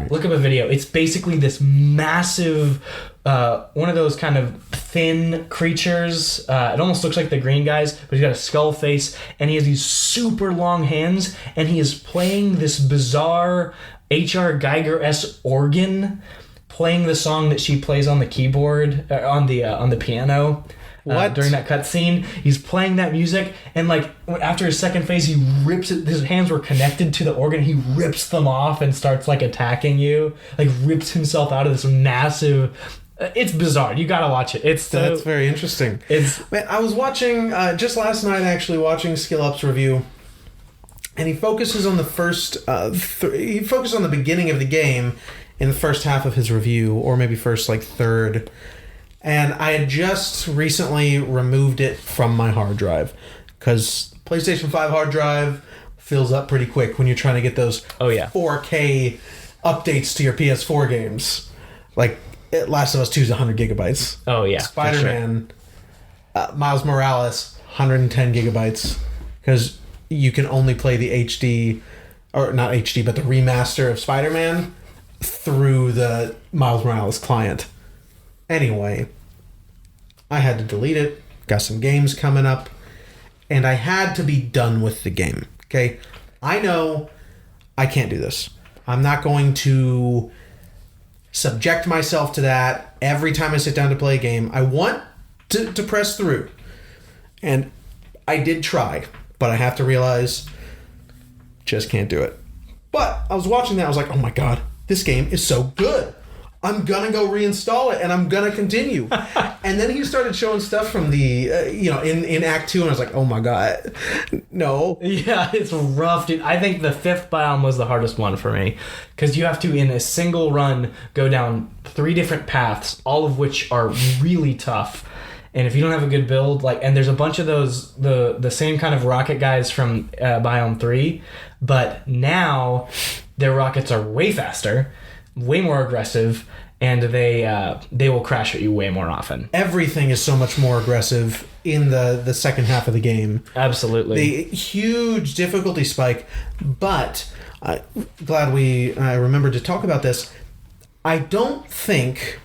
Look up a video. It's basically this massive, one of those kind of thin creatures. It almost looks like the green guys, but he's got a skull face, and he has these super long hands, and he is playing this bizarre H.R. Geiger-esque organ, playing the song that she plays on the keyboard, on the piano. During that cutscene, he's playing that music, and after his second phase, he rips it. His hands were connected to the organ. He rips them off and starts attacking you. Rips himself out of this massive. It's bizarre. You gotta watch it. That's very interesting. I was watching just last night, actually watching Skill Up's review, and he focuses on the first. He focuses on the beginning of the game. in the first half of his review, or maybe first like third, and I had just recently removed it from my hard drive because PlayStation 5 hard drive fills up pretty quick when you're trying to get those 4K updates to your PS4 games. Like Last of Us 2 is 100 gigabytes. Oh yeah, Spider-Man, Miles Morales, 110 gigabytes, because you can only play the HD, or not HD, but the remaster of Spider-Man through the Miles Morales client. Anyway, I had to delete it. Got some games coming up, and I had to be done with the game. Okay, I know I can't do this. I'm not going to subject myself to that every time I sit down to play a game. I want to press through, and I did try, but I have to realize just can't do it. But I was watching that, I was like, oh my god, this game is so good. I'm gonna go reinstall it, and I'm gonna continue. And then he started showing stuff from the, in Act 2, and I was like, oh my god, no. Yeah, it's rough, dude. I think the 5th biome was the hardest one for me, because you have to, in a single run, go down 3 different paths, all of which are really tough. And if you don't have a good build, and there's a bunch of those, the same kind of rocket guys from biome 3, but now their rockets are way faster, way more aggressive, and they will crash at you way more often. Everything is so much more aggressive in the second half of the game. Absolutely. The huge difficulty spike, but glad I remembered to talk about this. I don't think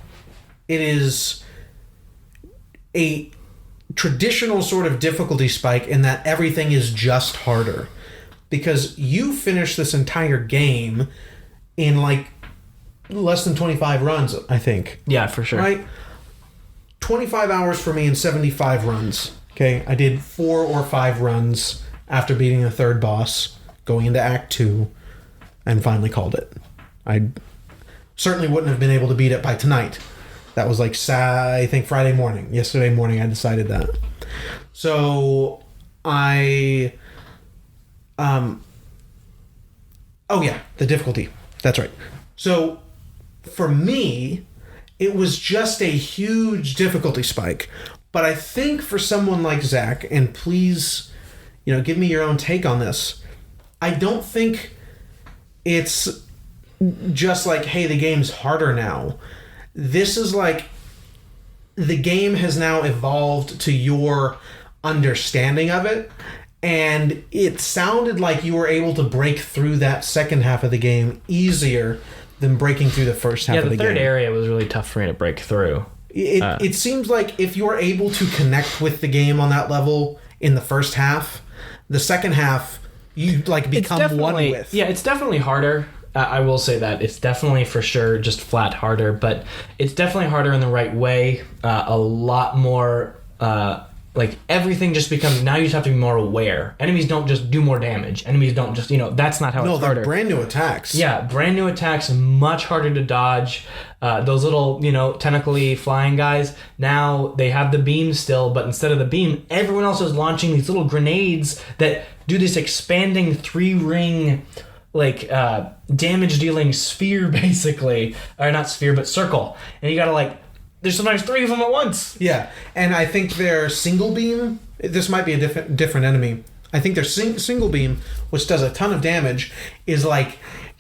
it is a traditional sort of difficulty spike in that everything is just harder. Because you finish this entire game in less than 25 runs, I think. Yeah, for sure. Right? 25 hours for me and 75 runs. Okay, I did 4 or 5 runs after beating the 3rd boss, going into Act 2, and finally called it. I certainly wouldn't have been able to beat it by tonight. That was I think Friday morning. Yesterday morning I decided that. So I... oh yeah, the difficulty. That's right. So for me, it was just a huge difficulty spike. But I think for someone like Zach, and please, give me your own take on this, I don't think it's just hey, the game's harder now. This is the game has now evolved to your understanding of it, and it sounded like you were able to break through that second half of the game easier than breaking through the first half of the game. Yeah, the third area was really tough for me to break through. It seems like if you're able to connect with the game on that level in the first half, the second half you become one with. Yeah, it's definitely harder. I will say that it's definitely for sure just flat harder, but it's definitely harder in the right way. A lot more, everything just becomes, now you just have to be more aware. Enemies don't just do more damage. Enemies don't just, that's not how it's harder. No, they're brand new attacks. Yeah, brand new attacks, much harder to dodge. Those little, tentacly flying guys, now they have the beam still, but instead of the beam, everyone else is launching these little grenades that do this expanding 3-ring... damage dealing sphere, basically, or not sphere but circle, and you gotta there's sometimes 3 of them at once. Yeah, and I think their single beam, this might be a different enemy, I think their single beam, which does a ton of damage, is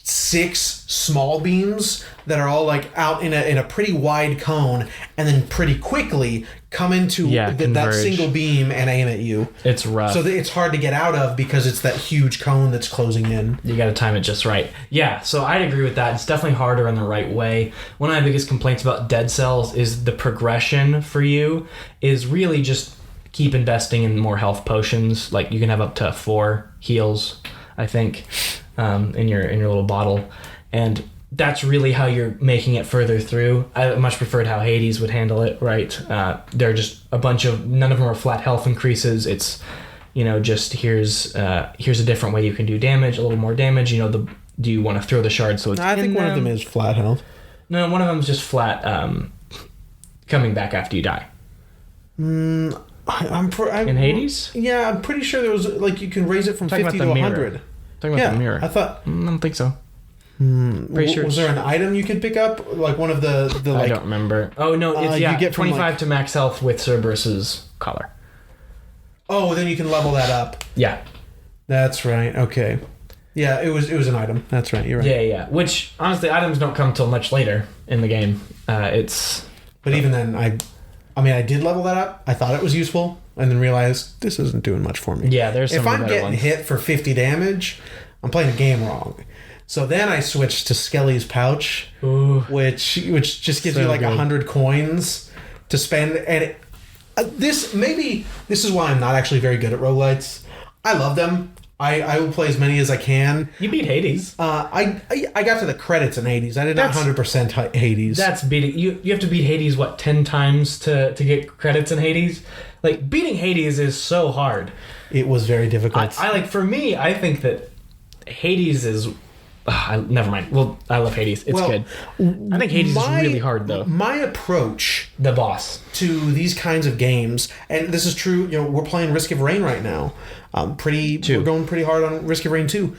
6 small beams that are all out in a pretty wide cone, and then pretty quickly come into that single beam and aim at you. It's rough. So it's hard to get out of because it's that huge cone that's closing in. You got to time it just right. Yeah, so I'd agree with that. It's definitely harder in the right way. One of my biggest complaints about Dead Cells is the progression for you is really just keep investing in more health potions. You can have up to 4 heals, I think, in your little bottle, and that's really how you're making it further through. I much preferred how Hades would handle it, right? They're just a bunch of, none of them are flat health increases. It's, just here's a different way you can do damage, a little more damage. Do you want to throw the shard so it's I think one of them is flat health. No, one of them is just flat coming back after you die. In Hades? Yeah, I'm pretty sure there was, you can raise it from 50 to 100. Talking about the mirror. I thought... I don't think so. Pretty sure. Was there an item you could pick up? Like one of the I like... don't remember. Oh, no. It's, you get from, 25 to max health with Cerberus's collar. Oh, then you can level that up. Yeah. That's right. Okay. Yeah, it was an item. That's right. You're right. Yeah. Which, honestly, items don't come till much later in the game. But even then, I did level that up. I thought it was useful, and then realized this isn't doing much for me. Yeah, there's some If I'm better getting ones. hit for 50 damage, I'm playing the game wrong. So then I switched to Skelly's Pouch, Ooh. which just gives So you like good. 100 coins to spend. And this is why I'm not actually very good at roguelites. I love them. I will play as many as I can. You beat Hades. I got to the credits in Hades. I did not 100% Hades. That's beating... You have to beat Hades, 10 times to get credits in Hades? Like, beating Hades is so hard. It was very difficult. For me, I think that Hades is... never mind. Well, I love Hades. It's good. I think Hades is really hard, though. My approach... The boss. To these kinds of games, and this is true, we're playing Risk of Rain right now. We're going pretty hard on Risk of Rain 2.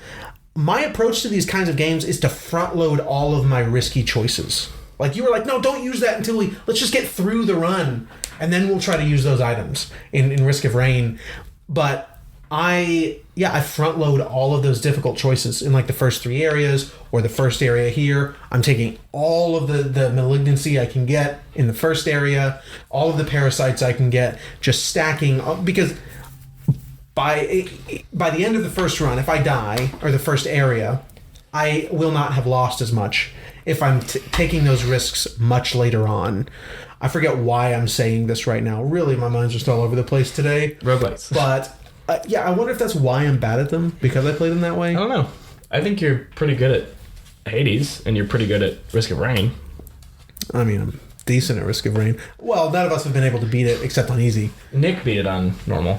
My approach to these kinds of games is to front load all of my risky choices. Like, you were like, no, don't use that until let's just get through the run, and then we'll try to use those items in Risk of Rain. But I front load all of those difficult choices in like the first 3 areas or the first area here. I'm taking all of the malignancy I can get in the first area, all of the parasites I can get, just stacking up, because by the end of the first run, if I die, or the first area, I will not have lost as much if I'm taking those risks much later on. I forget why I'm saying this right now. Really, my mind's just all over the place today. Roguelites. But, I wonder if that's why I'm bad at them, because I play them that way. I don't know. I think you're pretty good at Hades, and you're pretty good at Risk of Rain. I mean, I'm decent at Risk of Rain. Well, none of us have been able to beat it, except on easy. Nick beat it on normal.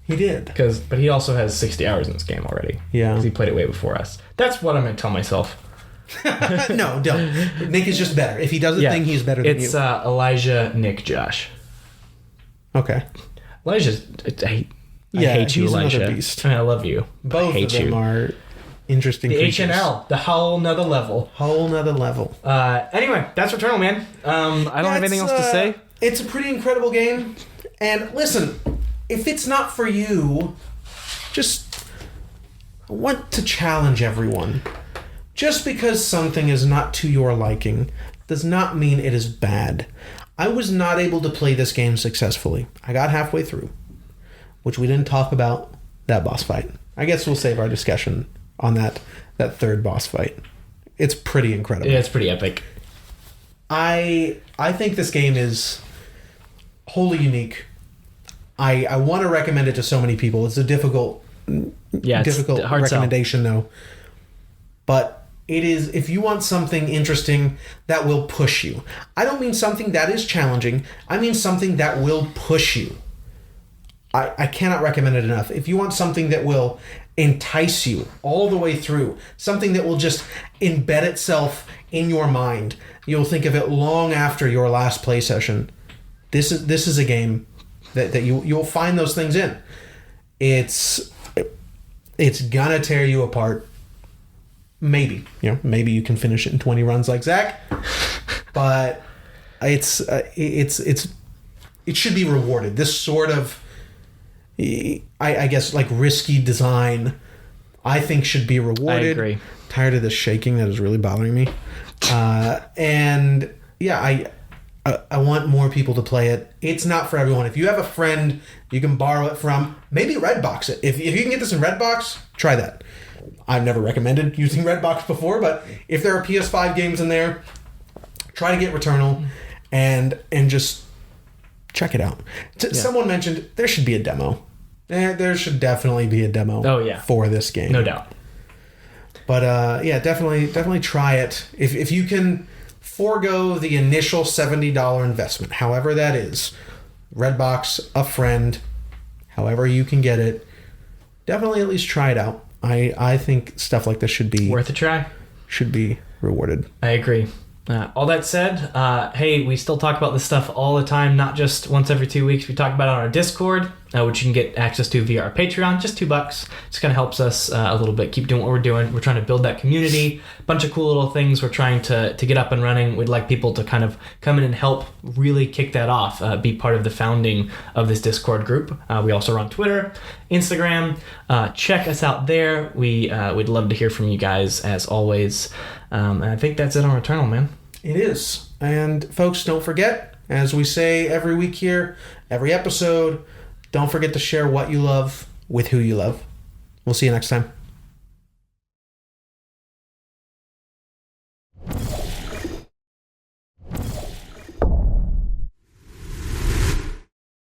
He did. But he also has 60 hours in this game already. Yeah. Because he played it way before us. That's what I'm going to tell myself. No, don't. Nick is just better. If he does a thing, he's better than you. It's Elijah, Nick, Josh. Okay. Elijah's... I hate you, he's Elijah. another beast. I mean, I love you. Both I hate of them you. are interesting The creatures. H&L. The whole nother level. Whole nother level. Anyway, that's Returnal, man. I don't have anything else to say. It's a pretty incredible game. And listen, if it's not for you, just I want to challenge everyone. Just because something is not to your liking does not mean it is bad. I was not able to play this game successfully. I got halfway through, which we didn't talk about that boss fight. I guess we'll save our discussion on that third boss fight. It's pretty incredible. Yeah, it's pretty epic. I think this game is wholly unique. I want to recommend it to so many people. It's a difficult hard recommendation though. But it is, if you want something interesting that will push you. I don't mean something that is challenging. I mean something that will push you. I cannot recommend it enough. If you want something that will entice you all the way through, something that will just embed itself in your mind, you'll think of it long after your last play session. This is a game that you'll find those things in. It's gonna tear you apart. Maybe you can finish it in 20 runs like Zach, but it should be rewarded. This sort of, I guess, like risky design, I think should be rewarded. I agree. Tired of this shaking that is really bothering me. And yeah, I want more people to play it. It's not for everyone. If you have a friend you can borrow it from, maybe Redbox it. If you can get this in Redbox, try that. I've never recommended using Redbox before, but if there are PS5 games in there, try to get Returnal and just check it out. Someone mentioned there should be a demo. There should definitely be a demo. Oh, yeah. For this game, No doubt. But yeah, definitely try it. If you can forego the initial $70 investment, however that is, Redbox, a friend, however you can get it, definitely at least try it out. I think stuff like this should be Worth a try. Should be rewarded. I agree. All that said, hey, we still talk about this stuff all the time, not just once every 2 weeks. We talk about it on our Discord. which you can get access to via our Patreon, just $2. Just kind of helps us a little bit keep doing what we're doing. We're trying to build that community, a bunch of cool little things we're trying to get up and running. We'd like people to kind of come in and help really kick that off, be part of the founding of this Discord group. We also run Twitter, Instagram. Check us out there. We'd love to hear from you guys as always. And I think that's it on Returnal, man. It is. And folks, don't forget, as we say every week here, every episode, don't forget to share what you love with who you love. We'll see you next time.